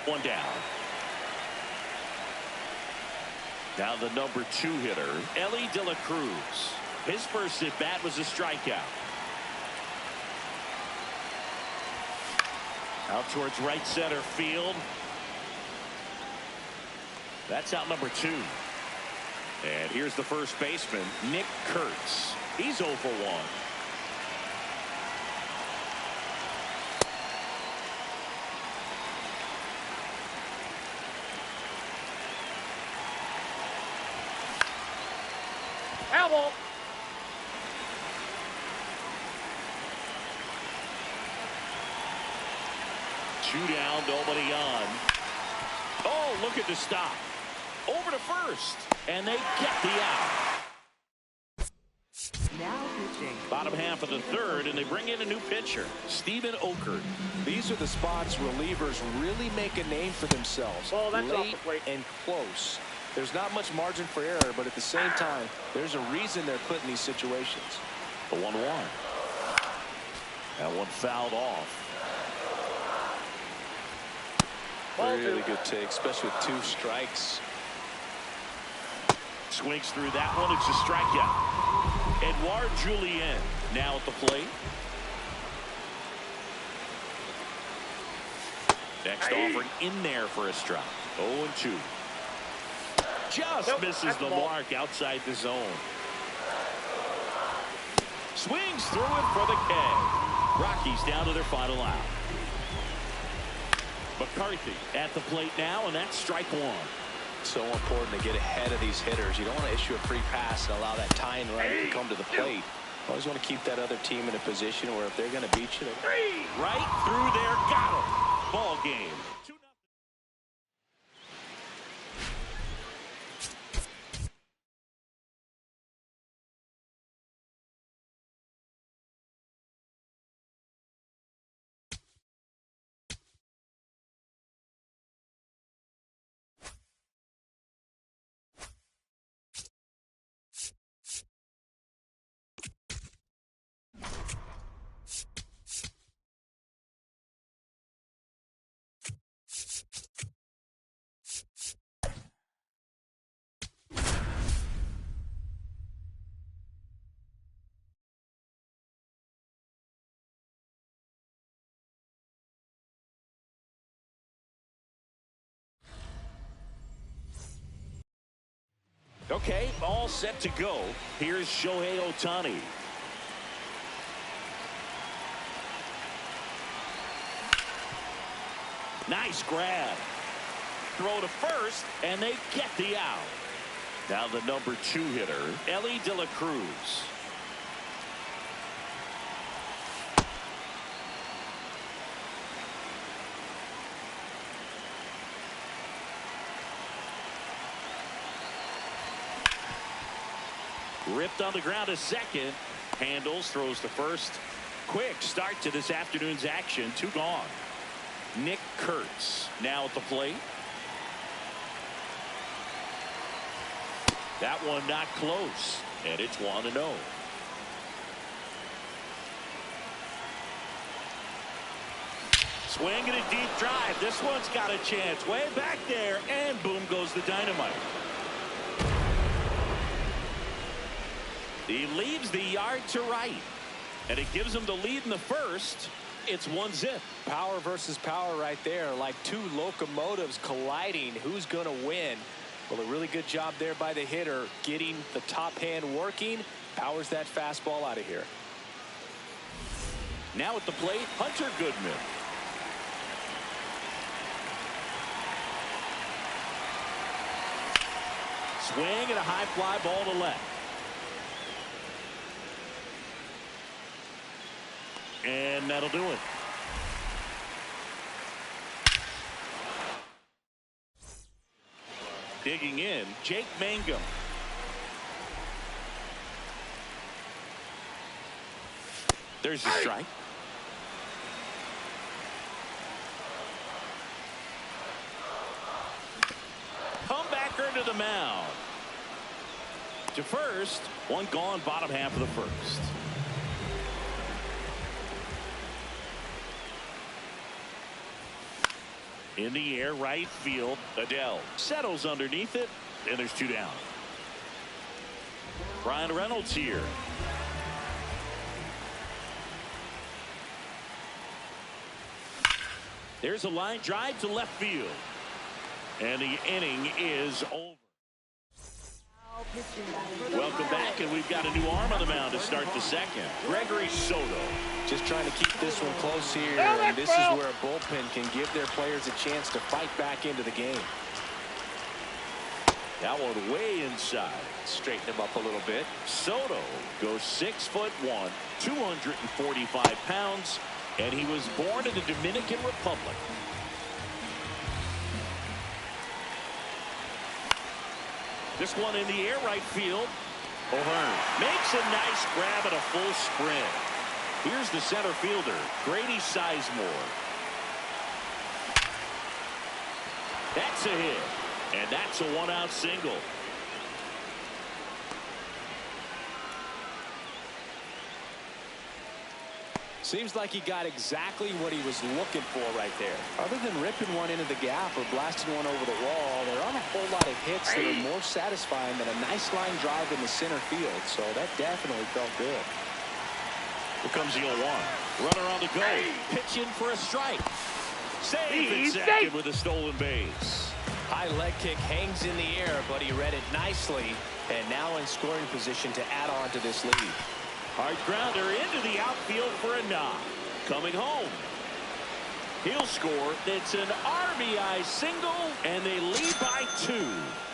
1 down. Now the number 2 hitter, Elly De La Cruz. His first at bat was a strikeout. Out towards right center field. That's out number 2. And here's the first baseman, Nick Kurtz. He's 0 for 1. Elbow. Two down, nobody on. Oh, look at the stop. Over to first. And they get the out. Now pitching. Bottom half of the third, and they bring in a new pitcher, Steven Okert. These are the spots relievers really make a name for themselves. Oh, that's off late the plate. and close. There's not much margin for error, but at the same time, there's a reason they're put in these situations. The 1-1. That one fouled off. Really good take, especially with 2 strikes. Swings through that one. It's a strikeout. Edouard Julien now at the plate. Next offering in there for a strike. 0-2. Just misses the mark outside the zone. Swings through it for the K. Rockies down to their final out. McCarthy at the plate now, and that's strike one. So important to get ahead of these hitters. You don't want to issue a free pass and allow that tying run to come to the plate. You always want to keep that other team in a position where if they're going to beat you, right through there, got him. Ball game. Okay, all set to go. Here's Shohei Ohtani. Nice grab. Throw to first, and they get the out. Now the number 2 hitter, Elly De La Cruz. Ripped on the ground to second. Handles, throws to first. Quick start to this afternoon's action. 2 gone. Nick Kurtz now at the plate. That one not close. And it's 1-0. Swing and a deep drive. This one's got a chance. Way back there. And boom goes the dynamite. He leaves the yard to right, and it gives him the lead in the first. It's 1-0. Power versus power right there, like 2 locomotives colliding. Who's going to win? Well, a really good job there by the hitter, getting the top hand working. Powers that fastball out of here. Now at the plate, Hunter Goodman. Swing and a high fly ball to left. And that'll do it. Digging in, Jake Mangum. There's the strike. Comebacker to the mound. To first, 1 gone, bottom half of the first. In the air, right field. Adele settles underneath it, and there's 2 down. Brian Reynolds here. There's a line drive to left field. And the inning is over. Welcome back, and we've got a new arm on the mound to start the second. Gregory Soto. Just trying to keep this one close here, and this is where a bullpen can give their players a chance to fight back into the game. That one way inside. Straighten him up a little bit. Soto goes 6'1", 245 pounds, and he was born in the Dominican Republic. This one in the air, right field. O'Hearn makes a nice grab and a full sprint. Here's the center fielder, Grady Sizemore. That's a hit, and that's a 1-out single. Seems like he got exactly what he was looking for right there. Other than ripping one into the gap or blasting one over the wall, there aren't a whole lot of hits that are more satisfying than a nice line drive in the center field. So that definitely felt good. Here comes the 0-1. Runner on the go. Pitch in for a strike. Save at second with a stolen base. High leg kick hangs in the air, but he read it nicely. And now in scoring position to add on to this lead. Hard grounder into the outfield for a knock. Coming home. He'll score. It's an RBI single, and they lead by 2.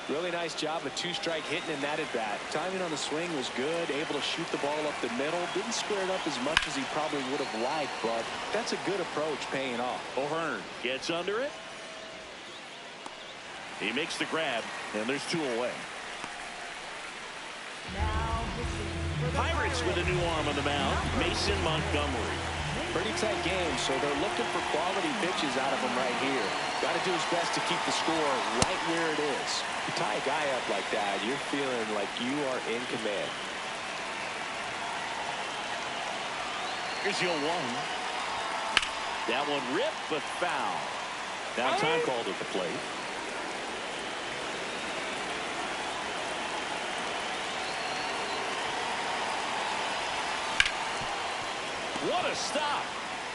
Really nice job of 2-strike hitting in that at bat. Timing on the swing was good. Able to shoot the ball up the middle. Didn't square it up as much as he probably would have liked, but that's a good approach paying off. O'Hearn gets under it. He makes the grab, and there's 2 away. Now pitching for the Pirates with a new arm on the mound, Mason Montgomery. Pretty tight game, so they're looking for quality pitches out of him right here. Got to do his best to keep the score right where it is. You tie a guy up like that, you're feeling like you are in command. Here's your 1. That one ripped, but foul. Now time called at the plate. What a stop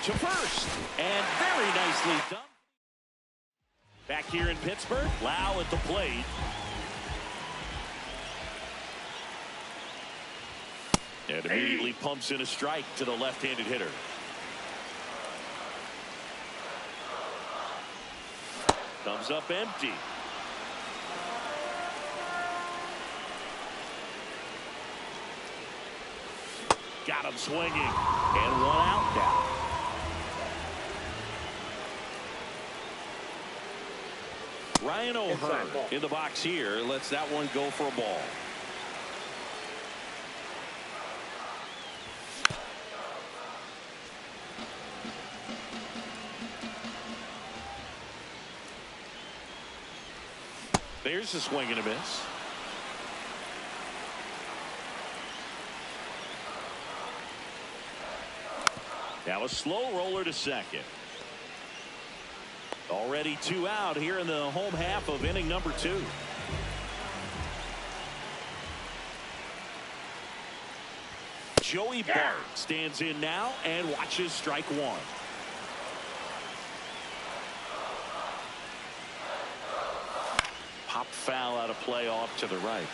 to first, and very nicely done. Back here in Pittsburgh, Lau at the plate. And immediately pumps in a strike to the left-handed hitter. Comes up empty. Got him swinging, and 1 out now. Ryan O'Hearn in the box here lets that one go for a ball. There's a swing and a miss. Now a slow roller to second. Already 2 out here in the home half of inning number 2. Joey Bart stands in now and watches strike 1. Pop foul out of play off to the right.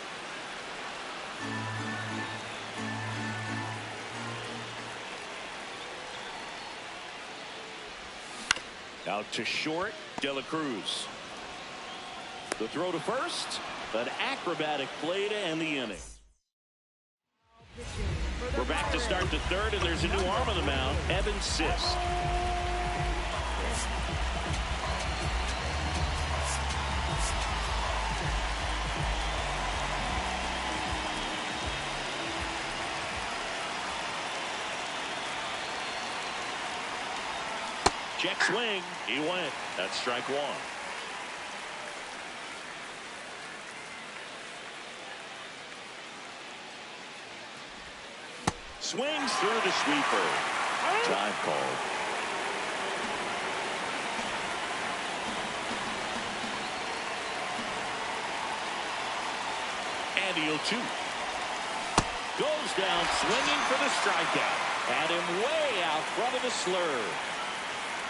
Out to short, De La Cruz. The throw to first, an acrobatic play to end the inning. We're back to start the 3rd, and there's a new arm on the mound, Evan Sisk. Check swing. He went. That's strike 1. Swings through the sweeper. Time called. And the 0-2. Goes down swinging for the strikeout. Had him way out front of the slur.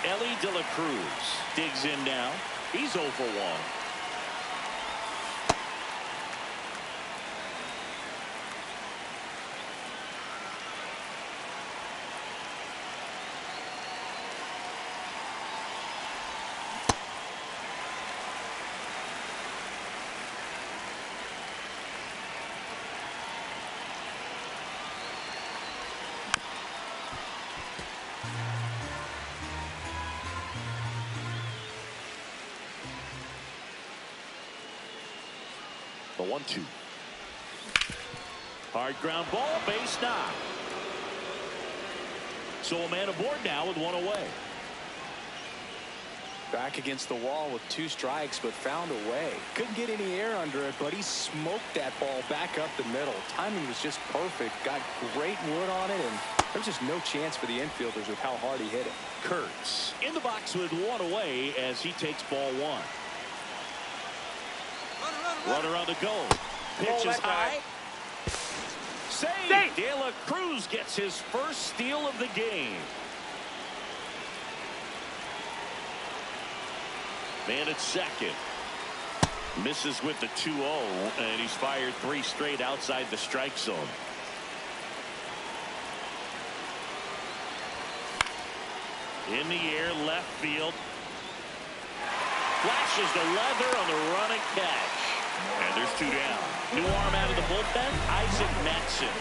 Ellie De La Cruz digs in now. He's 0 for 1. The 1-2. Hard ground ball, base knock. So a man aboard now with 1 away. Back against the wall with 2 strikes, but found a way. Couldn't get any air under it, but he smoked that ball back up the middle. Timing was just perfect. Got great wood on it, and there's just no chance for the infielders with how hard he hit it. Kurtz in the box with 1 away as he takes ball 1. Runner on the go. Pitch is high. Save. De La Cruz gets his first steal of the game. Man at second. Misses with the 2-0, and he's fired 3 straight outside the strike zone. In the air, left field. Flashes the leather on the running catch. And there's 2 down. New arm out of the bullpen, Isaac Matson.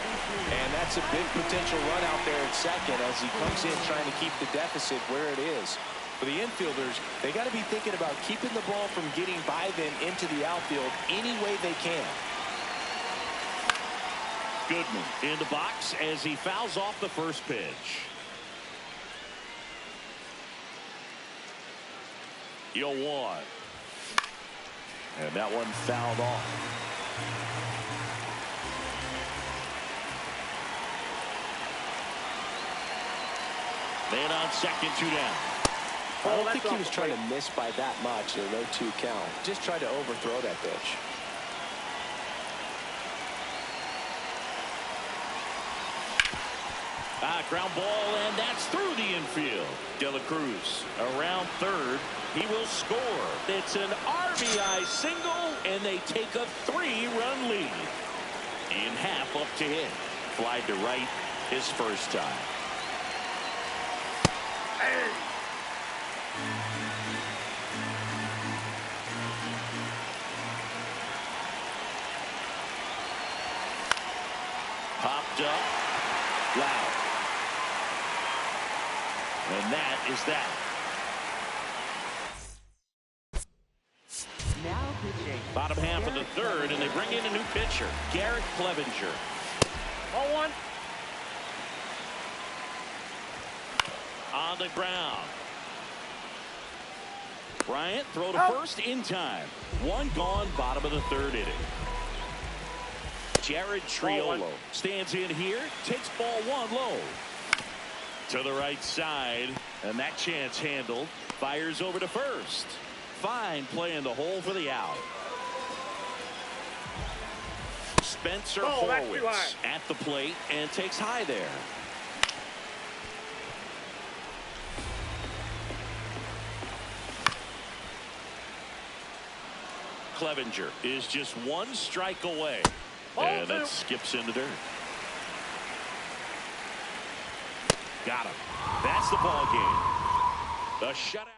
And that's a big potential run out there at second as he comes in trying to keep the deficit where it is. For the infielders, they got to be thinking about keeping the ball from getting by them into the outfield any way they can. Goodman in the box as he fouls off the first pitch. 0-1. And that one fouled off. Man on second, 2 down. I don't think he was trying to miss by that much. A 0-2 count. Just tried to overthrow that pitch. Ground ball, and that's through the infield. De La Cruz around third. He will score. It's an RBI single, and they take a 3-run lead. In half up to hit. Fly to right his first time. Popped up. Loud. And that is that. Now pitching. Bottom half of the third, and they bring in a new pitcher, Garrett Clevenger. 0-1. On the ground. Bryant throw to first in time. 1 gone, bottom of the third inning. Jared Triolo stands in here, takes ball 1 low. To the right side, and that chance handled. Fires over to first. Fine play in the hole for the out. Spencer Horwitz at the plate and takes high there. Clevenger is just 1 strike away. And that skips into dirt. Got him. That's the ball game. The shutout.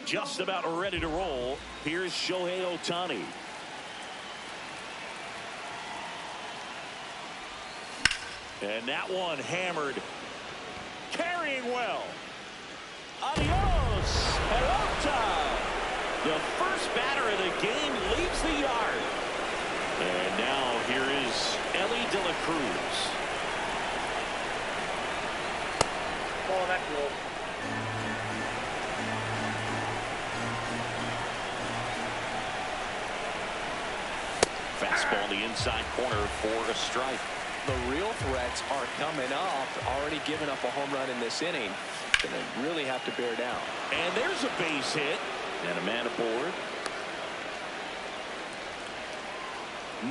just about ready to roll. Here's Shohei Ohtani. And that one hammered. Carrying well. Adios. Pelota. The first batter of the game leaves the yard. And now here is Ellie De La Cruz. Ball that roll. Fastball in the inside corner for a strike. The real threats are coming up. Already given up a home run in this inning. Gonna really have to bear down. And there's a base hit. And a man aboard.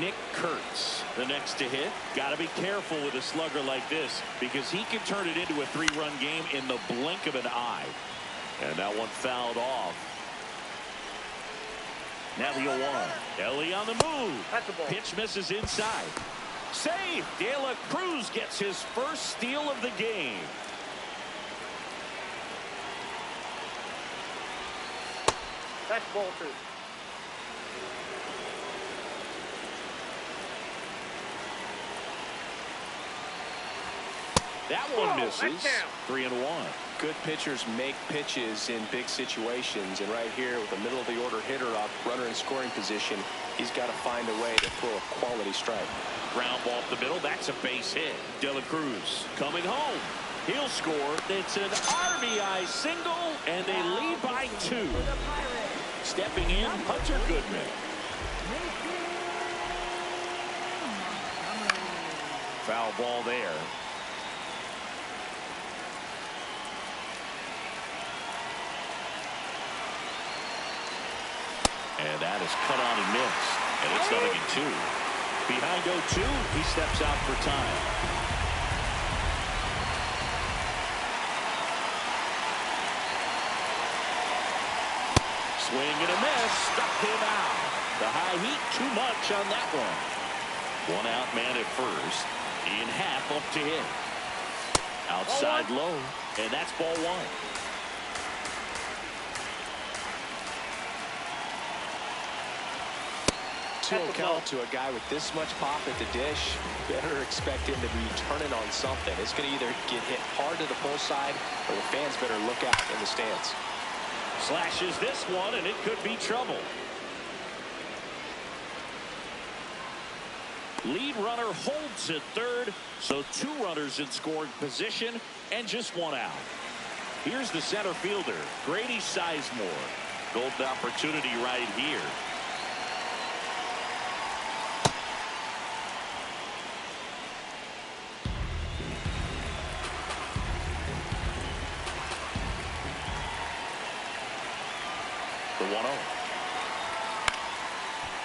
Nick Kurtz, the next to hit. Got to be careful with a slugger like this because he can turn it into a 3-run game in the blink of an eye. And that one fouled off. Now the 0-1. Ellie on the move. That's the ball. Pitch misses inside. Save. De La Cruz gets his first steal of the game. That's ball 2. That one Whoa, misses. that's down. 3-1. Good pitchers make pitches in big situations, and right here with the middle of the order hitter up, runner in scoring position, he's got to find a way to throw a quality strike. Ground ball up the middle. That's a base hit. De La Cruz coming home. He'll score. It's an RBI single, and they lead by 2. Stepping in, Hunter Goodman. Foul ball there. And that is cut on and missed. And it's 0-2. Behind 0-2, he steps out for time. Swing and a miss. Struck him out. The high heat, too much on that one. 1 out, man at first. In half up to hit. Outside low. And that's ball 1. 2-0 count to a guy with this much pop at the dish. Better expect him to be turning on something. It's going to either get hit hard to the pull side or the fans better look out in the stands. Slashes this one, and it could be trouble. Lead runner holds at third, so 2 runners in scoring position and just 1 out. Here's the center fielder, Grady Sizemore. Golden opportunity right here. The 1-0.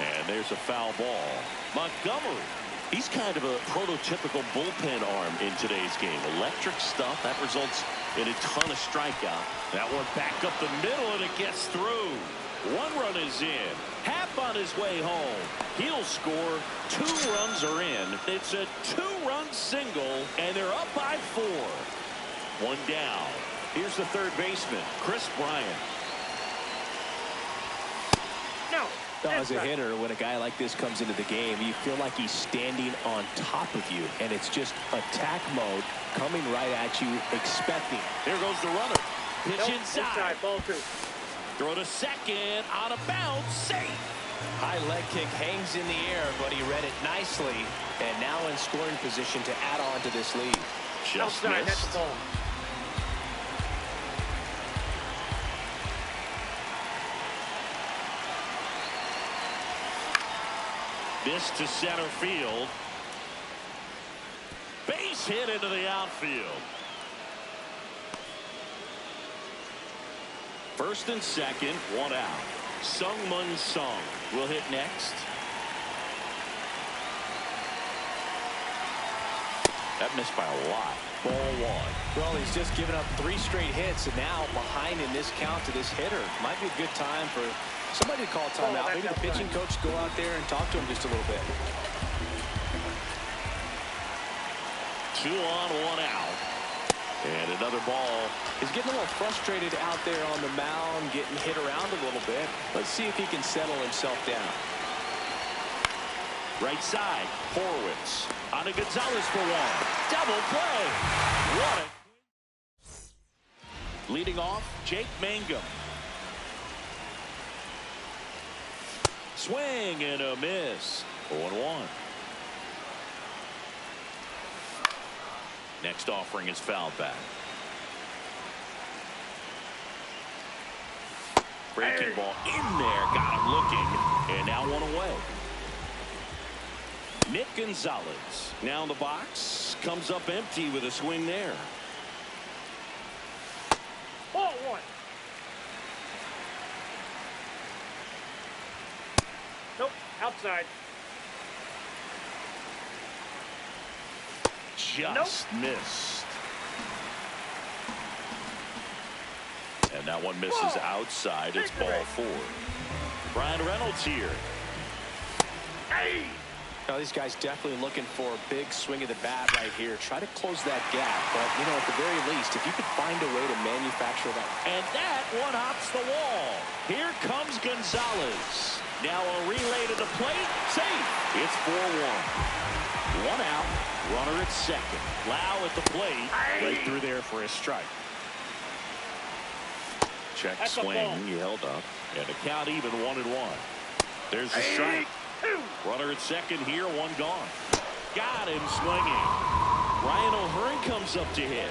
And there's a foul ball. Montgomery. He's kind of a prototypical bullpen arm in today's game. Electric stuff. That results in a ton of strikeout. That one back up the middle, and it gets through. 1 run is in. Half on his way home. He'll score. 2 runs are in. It's a 2-run single, and they're up by 4. 1 down. Here's the third baseman, Chris Bryant. No. As a hitter, when a guy like this comes into the game, you feel like he's standing on top of you, and it's just attack mode coming right at you, expecting. Here goes the runner. Pitch Nope, inside. ball 2. Throw to second. Out of bounds. Safe. High leg kick hangs in the air, but he read it nicely, and now in scoring position to add on to this lead. Just Outside, that's missed. the ball. This to center field. Base hit into the outfield. First and second, 1 out. Sung-Mun Sung will hit next. That missed by a lot. Ball 1. Well, he's just given up 3 straight hits, and now behind in this count to this hitter. Might be a good time for somebody to call timeout. Maybe the pitching coach go out there and talk to him just a little bit. 2 on, 1 out. And another ball He's getting a little frustrated out there on the mound, getting hit around a little bit. Let's see if he can settle himself down. Right side, Horwitz on to Gonzalez for one. Double play. What a... Leading off, Jake Mangum. Swing and a miss. 0-1. Next offering is fouled back. Breaking ball in there, got him looking, and now one away. Nick Gonzalez now in the box, comes up empty with a swing there. Ball one. Nope, outside. Just missed. And that one misses outside. It's ball 4. Brian Reynolds here. Hey! Now, these guys definitely looking for a big swing of the bat right here. Try to close that gap. But, you know, at the very least, if you could find a way to manufacture that. And that one hops the wall. Here comes Gonzalez. Now a relay to the plate. Safe. It's 4-1. One out. Runner at second. Lau at the plate. Right through there for a strike. Check swing. He held up. And the count even 1-1. There's the strike. Runner at second here. One gone. Got him swinging. Ryan O'Hearn comes up to hit.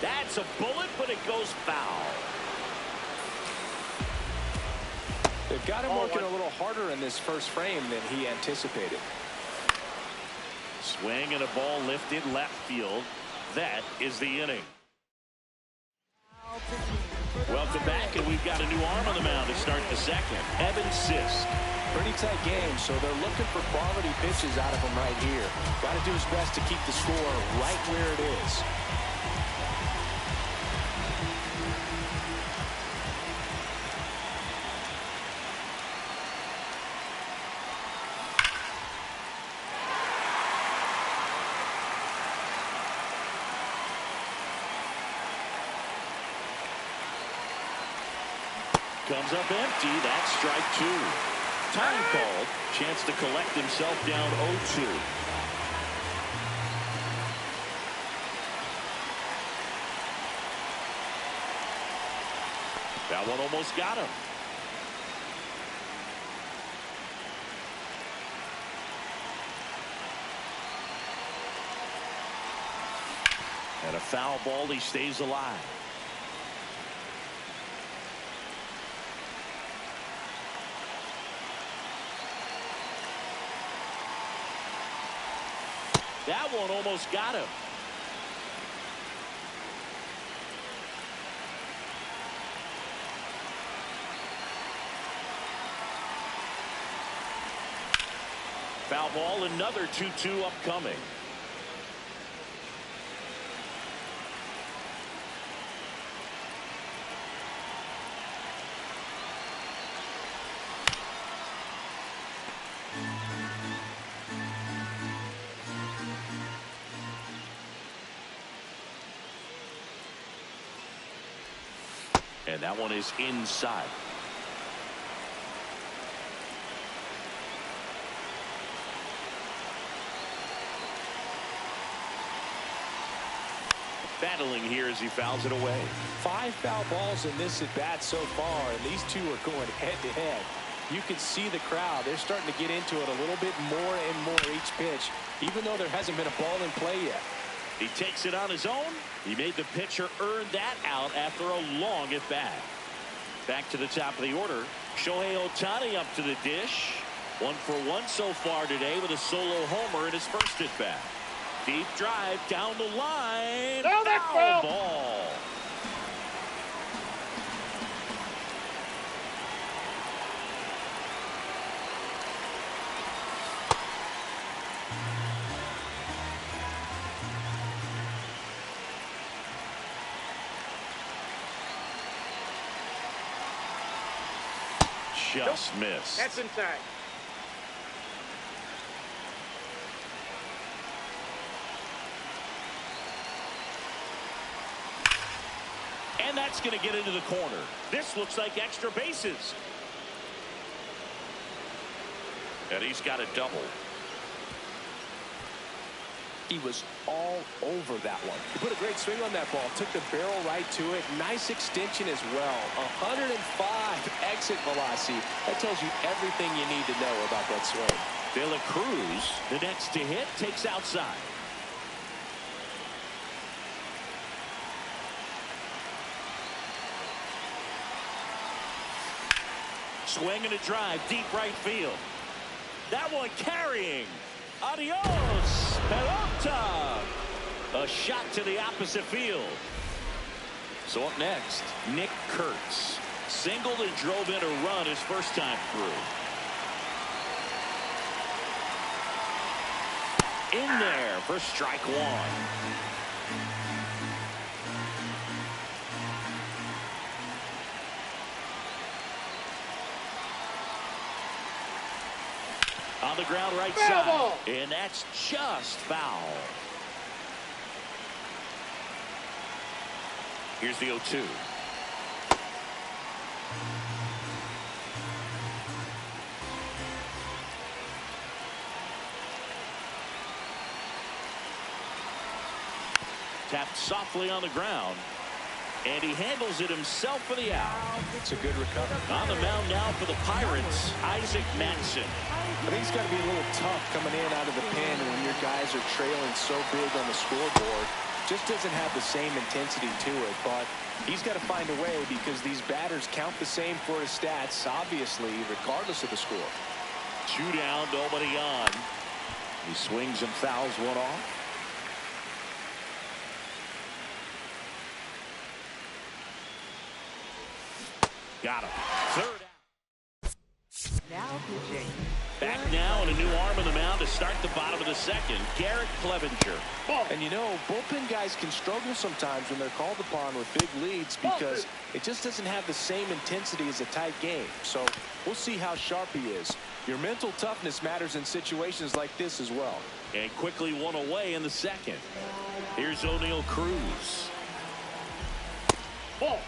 That's a bullet, but it goes foul. They've got him working a little harder in this first frame than he anticipated. Swing and a ball lifted left field. That is the inning. Welcome back, and we've got a new arm on the mound to start the second. Evan Sisk. Pretty tight game, so they're looking for quality pitches out of him right here. Got to do his best to keep the score right where it is. Comes up empty. That's strike 2. Time called. Chance to collect himself down 0-2. That one almost got him. And a foul ball. He stays alive. That one almost got him. Foul ball, another 2-2 upcoming. And that one is inside. Battling here as he fouls it away. 5 foul balls in this at bat so far, and these two are going head to head. You can see the crowd. They're starting to get into it a little bit more and more each pitch, even though there hasn't been a ball in play yet. He takes it on his own. He made the pitcher earn that out after a long at bat. Back to the top of the order. Shohei Ohtani up to the dish. 1 for 1 so far today with a solo homer in his first at bat. Deep drive down the line. Oh, that's foul foul. ball. Just missed. That's inside. And that's going to get into the corner. This looks like extra bases. And he's got a double. He was all over that one. He put a great swing on that ball. Took the barrel right to it. Nice extension as well. 105 exit velocity. That tells you everything you need to know about that swing. De La Cruz, the next to hit, takes outside. Swing and a drive, deep right field. That one carrying. Adios, pelota. A shot to the opposite field. So up next, Nick Kurtz. Singled and drove in a run his first time through. In there for strike one. On the ground right side. Ball. And that's just foul. Here's the 0-2. Tapped softly on the ground. And he handles it himself for the out. It's a good recovery. On the mound now for the Pirates, Isaac Matson. I think it's got to be a little tough coming in out of the pen when your guys are trailing so big on the scoreboard. Just doesn't have the same intensity to it, but he's got to find a way because these batters count the same for his stats, obviously, regardless of the score. 2 down, nobody on. He swings and fouls one off. Got him. Third out. Now pitching. Back now and a new arm on the mound to start the bottom of the second. Garrett Clevenger. And you know, bullpen guys can struggle sometimes when they're called upon with big leads because it just doesn't have the same intensity as a tight game. So we'll see how sharp he is. Your mental toughness matters in situations like this as well. And quickly one away in the second. Here's O'Neal Cruz. Ball.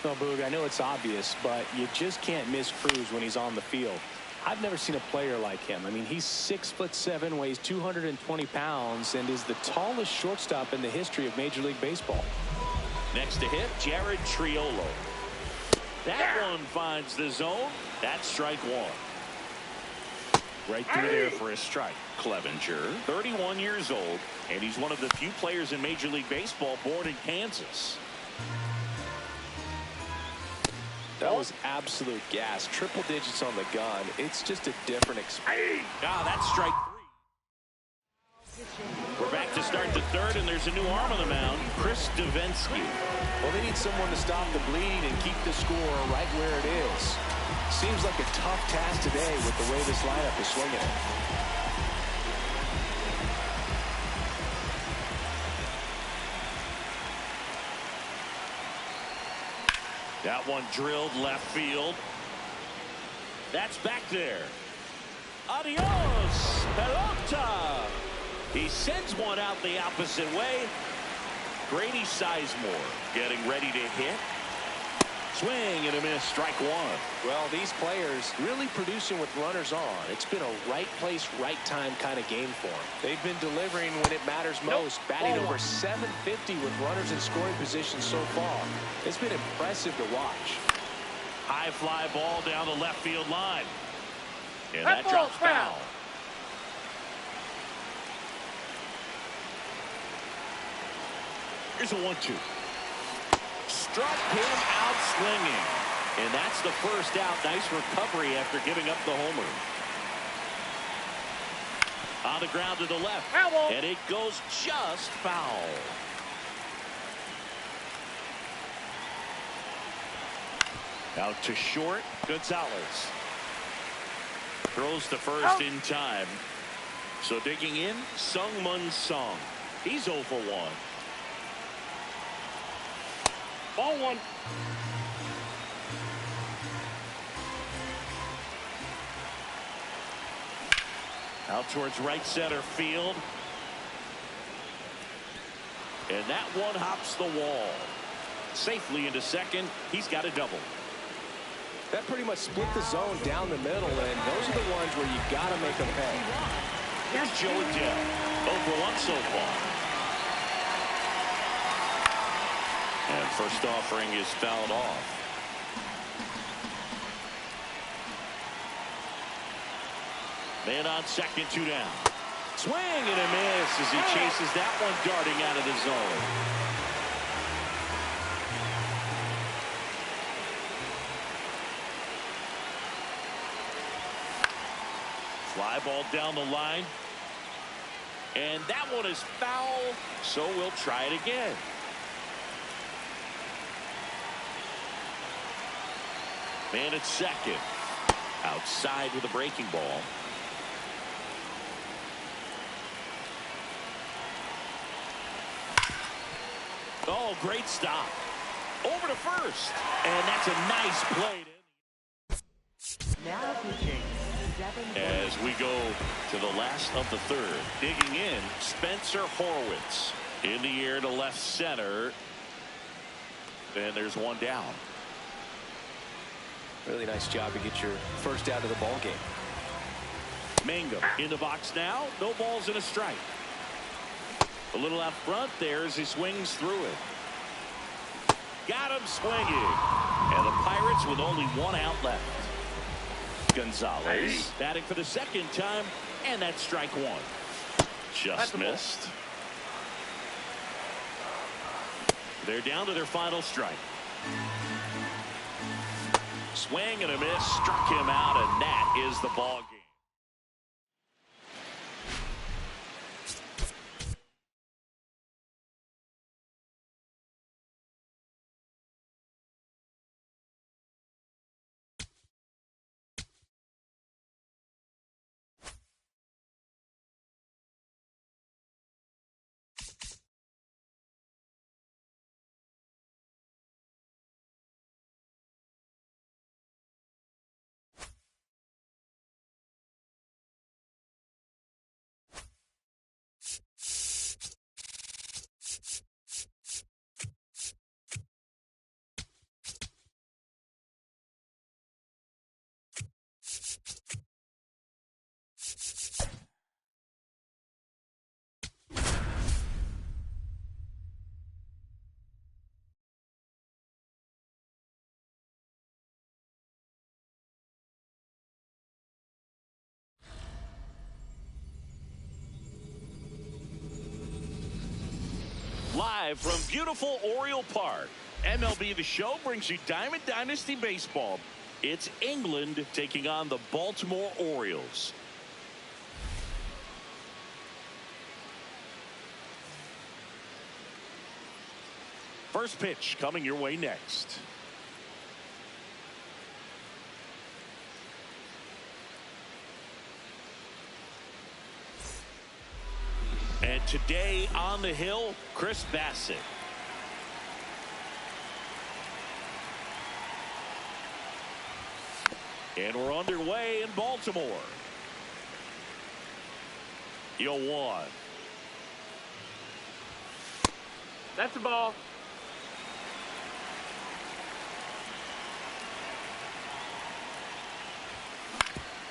No, Boog, I know it's obvious, but you just can't miss Cruz when he's on the field. I've never seen a player like him. I mean, he's 6'7", weighs 220 pounds, and is the tallest shortstop in the history of Major League Baseball. Next to hit, Jared Triolo. That one finds the zone. That's strike one. Right through there for a strike. Clevenger, 31 years old, and he's one of the few players in Major League Baseball born in Kansas. That was absolute gas. Triple digits on the gun. It's just a different experience. Ah, that's strike 3. We're back to start the third, and there's a new arm on the mound, Chris Davinsky. Well, they need someone to stop the bleed and keep the score right where it is. Seems like a tough task today with the way this lineup is swinging it. That one drilled left field. That's back there. Adios, pelota. He sends one out the opposite way. Grady Sizemore getting ready to hit. Swing and a miss, strike one. Well, these players really producing with runners on. It's been a right place, right time kind of game for them. They've been delivering when it matters most, batting over 750 with runners in scoring position so far. It's been impressive to watch. High fly ball down the left field line. And that drops foul. Here's a 1-2. Struck him out swinging. And that's the first out. Nice recovery after giving up the homer. On the ground to the left. Foul. And it goes just foul. Out to short. Gonzalez. Throws to first in time. So digging in, Sung-Mun Song. He's 0 for 1. Ball one. Out towards right center field. And that one hops the wall. Safely into second. He's got a double. That pretty much split the zone down the middle, and those are the ones where you got to make them pay. Here's Joe Adele. 0 for 1 so far. And first offering is fouled off. Man on second, 2 down. Swing and a miss as he chases that one darting out of the zone. Fly ball down the line. And that one is foul, so we'll try it again. Man at second. Outside with a breaking ball. Oh, great stop. Over to first. And that's a nice play. Now pitching. As we go to the last of the third. Digging in, Spencer Horwitz. In the air to left center. And there's one down. Really nice job to get your first out of the ball game. Mangum in the box now. No balls and a strike. A little out front there as he swings through it. Got him swinging. And the Pirates with only 1 out left. Gonzalez batting for the second time, and that's strike 1. Just missed. They're down to their final strike. Swing and a miss, struck him out, and that is the ball game. Live from beautiful Oriole Park, MLB The Show brings you Diamond Dynasty Baseball. It's England taking on the Baltimore Orioles. First pitch coming your way next. And today on the hill, Chris Bassett. And we're underway in Baltimore. 0-1. That's the ball.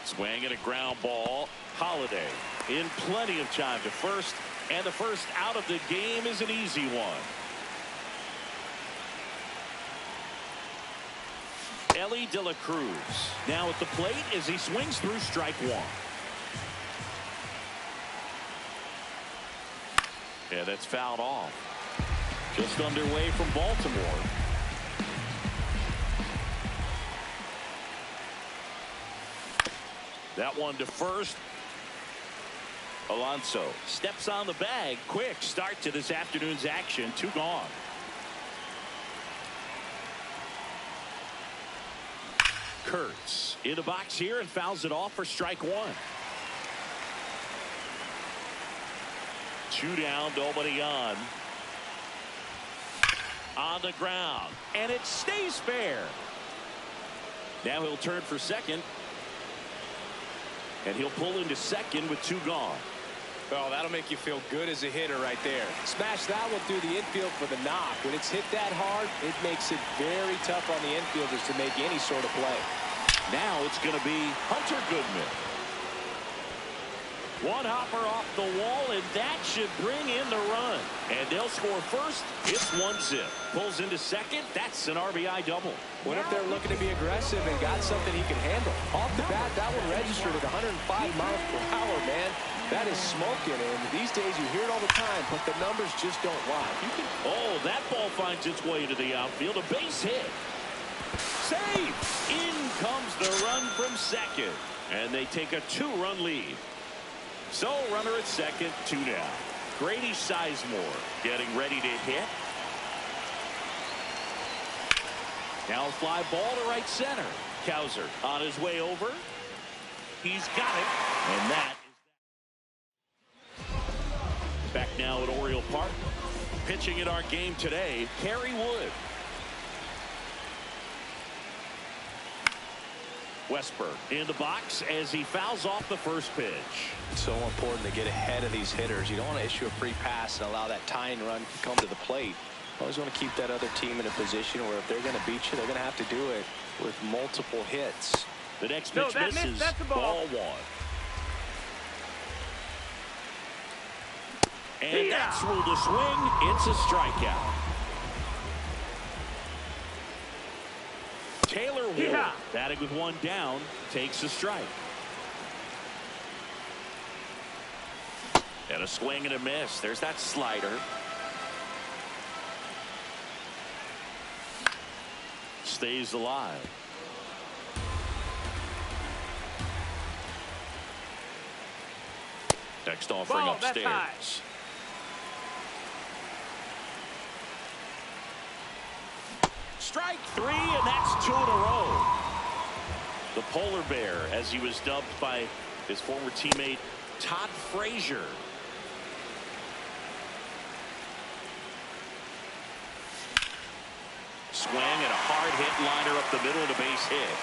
Swing and a ground ball. Holiday in plenty of time to first, and the first out of the game is an easy one. Ellie De La Cruz now at the plate as he swings through strike 1. Yeah, that's fouled off. Just underway from Baltimore. That one to first. Alonso steps on the bag. Quick start to this afternoon's action. 2 gone. Kurtz in the box here and fouls it off for strike 1. 2 down, nobody on. On the ground, and it stays fair. Now he'll turn for second. And he'll pull into second with 2 gone. Oh, that'll make you feel good as a hitter right there. Smash that one through the infield for the knock. When it's hit that hard, it makes it very tough on the infielders to make any sort of play. Now it's going to be Hunter Goodman. One hopper off the wall, and that should bring in the run. And they'll score first. It's 1-zip. Pulls into second. That's an RBI double. What if they're looking to be aggressive and got something he can handle? Off the bat, that one registered at 105 miles per hour, man. That is smoking, and these days you hear it all the time, but the numbers just don't lie. Oh, that ball finds its way into the outfield. A base hit. Save! In comes the run from second. And they take a 2-run lead. So, runner at second, 2 down. Grady Sizemore getting ready to hit. Now a fly ball to right center. Cowser on his way over. He's got it. And that is back now at Oriole Park. Pitching in our game today, Kerry Wood. Westberg in the box as he fouls off the first pitch. So important to get ahead of these hitters. You don't want to issue a free pass and allow that tying run to come to the plate. You always want to keep that other team in a position where if they're going to beat you, they're going to have to do it with multiple hits. The next pitch misses. That's a ball. Ball 1. And that's ruled a swing. It's a strikeout. Taylor Ward, batting with 1 down, takes a strike. And a swing and a miss. There's that slider. Stays alive. Next offering upstairs. Strike 3, and that's 2 in a row. The polar bear, as he was dubbed by his former teammate Todd Frazier. Swing and a hard hit liner up the middle of the base hit.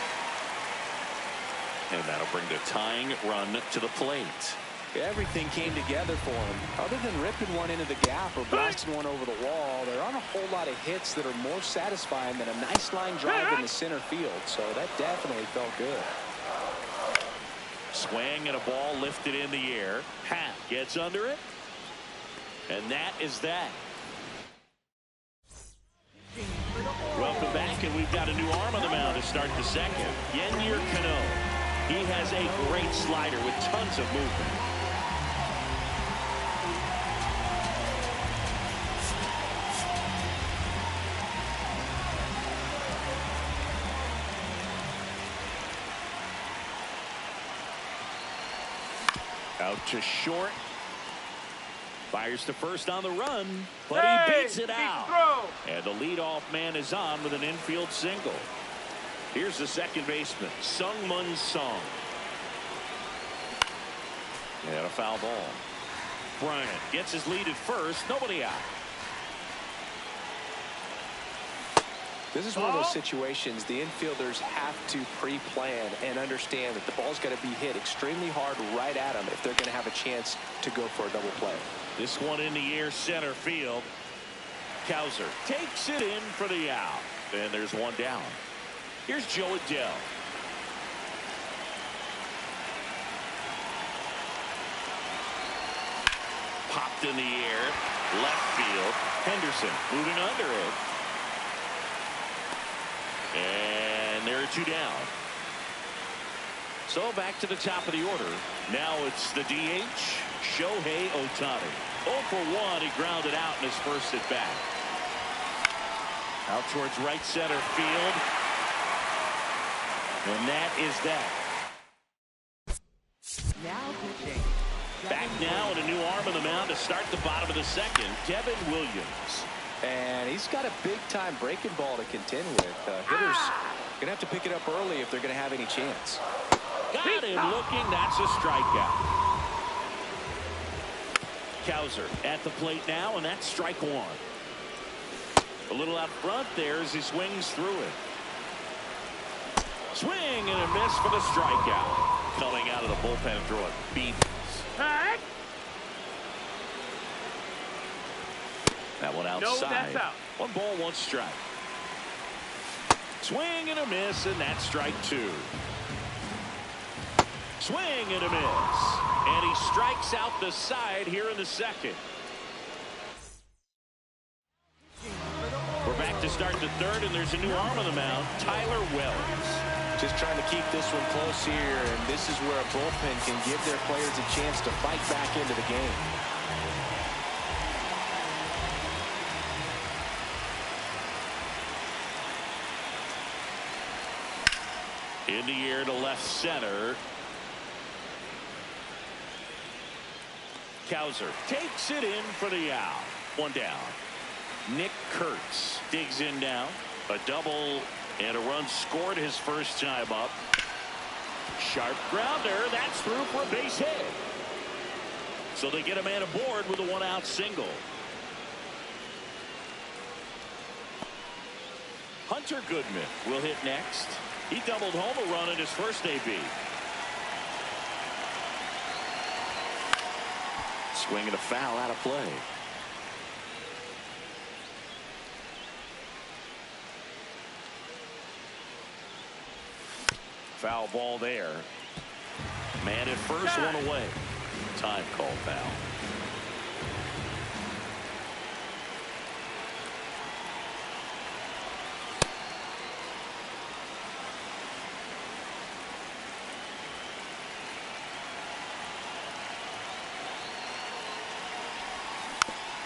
And that'll bring the tying run to the plate. Everything came together for him. Other than ripping one into the gap or blasting one over the wall, there aren't a whole lot of hits that are more satisfying than a nice line drive in the center field. So that definitely felt good. Swing and a ball lifted in the air. Pat gets under it. And that is that. Welcome back, and we've got a new arm on the mound to start the second. Yennier Cano. He has a great slider with tons of movement. Out to short. Fires to first on the run, but he beats it out. And the leadoff man is on with an infield single. Here's the second baseman, Sung-Mun Song. And a foul ball. Bryant gets his lead at first. Nobody out. This is one of those situations the infielders have to pre-plan and understand that the ball's got to be hit extremely hard right at them if they're going to have a chance to go for a double play. This one in the air, center field. Cowser takes it in for the out. And there's one down. Here's Joe Adell. Popped in the air. Left field. Henderson moving under it. And there are 2 down. So back to the top of the order. Now it's the DH, Shohei Ohtani. 0 for 1. He grounded out in his first at bat. Out towards right center field. And that is that. Now pitching. Back now and a new arm on the mound to start the bottom of the second, Devin Williams. And he's got a big-time breaking ball to contend with. Hitters going to have to pick it up early if they're going to have any chance. Got him looking. That's a strikeout. Cowser at the plate now, and that's strike 1. A little out front there as he swings through it. Swing and a miss for the strikeout. Coming out of the bullpen, throwing beats. That one outside. No, that's out. 1 ball, 1 strike. Swing and a miss, and that's strike 2. Swing and a miss. And he strikes out the side here in the second. We're back to start the third, and there's a new arm on the mound, Tyler Wells. Just trying to keep this one close here, and this is where a bullpen can give their players a chance to fight back into the game. In the air to left center. Cowser takes it in for the out. 1 down. Nick Kurtz digs in now. A double and a run scored his first time up. Sharp grounder. That's through for a base hit. So they get a man aboard with a 1-out single. Hunter Goodman will hit next. He doubled home a run in his first AB. Swing and a foul out of play. Foul ball there. Man at first, 1 away. Time called foul.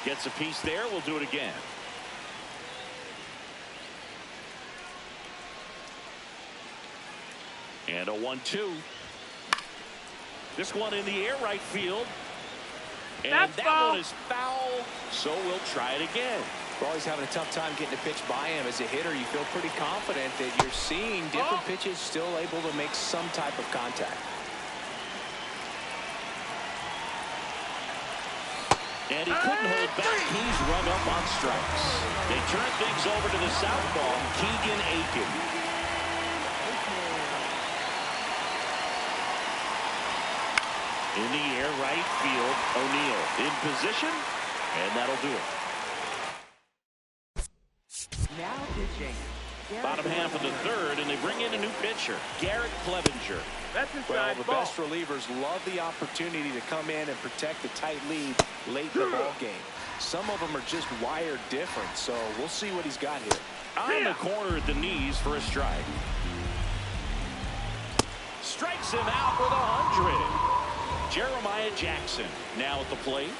Gets a piece there. We'll do it again. And a 1-2. This one in the air right field. And that one is foul. So we'll try it again. We're always having a tough time getting a pitch by him. As a hitter, you feel pretty confident that you're seeing different pitches still able to make some type of contact. And he couldn't hold back. He's rung up on strikes. They turn things over to the southpaw, Keegan Aiken. In the air, right field, O'Neill in position, and that'll do it. Now pitching. Bottom half of the third, and they bring in a new pitcher, Garrett Clevenger. That's inside. Well, the ball. best relievers love the opportunity to come in and protect the tight lead late in the ball game. Some of them are just wired different, so we'll see what he's got here. On the corner at the knees for a strike. Strikes him out with 100. Jeremiah Jackson now at the plate.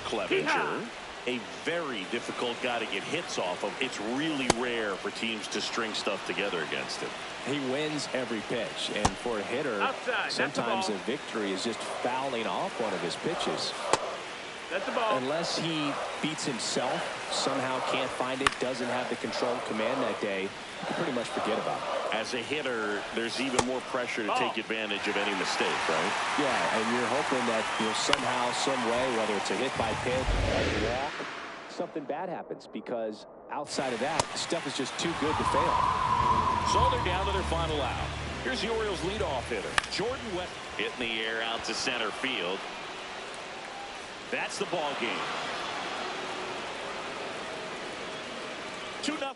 Clevenger, a very difficult guy to get hits off of. It's really rare for teams to string stuff together against him. He wins every pitch, and for a hitter, Outside. sometimes a victory is just fouling off one of his pitches. That's the ball. Unless he beats himself, somehow can't find it, doesn't have the control command that day, you pretty much forget about it. As a hitter, there's even more pressure to take advantage of any mistake, right? Yeah, and you're hoping that somehow, some way, whether it's a hit by pitch, a walk, something bad happens, because outside of that, stuff is just too good to fail. So they're down to their final out. Here's the Orioles leadoff hitter, Jordan West. Hit in the air out to center field. That's the ball game. 2-0.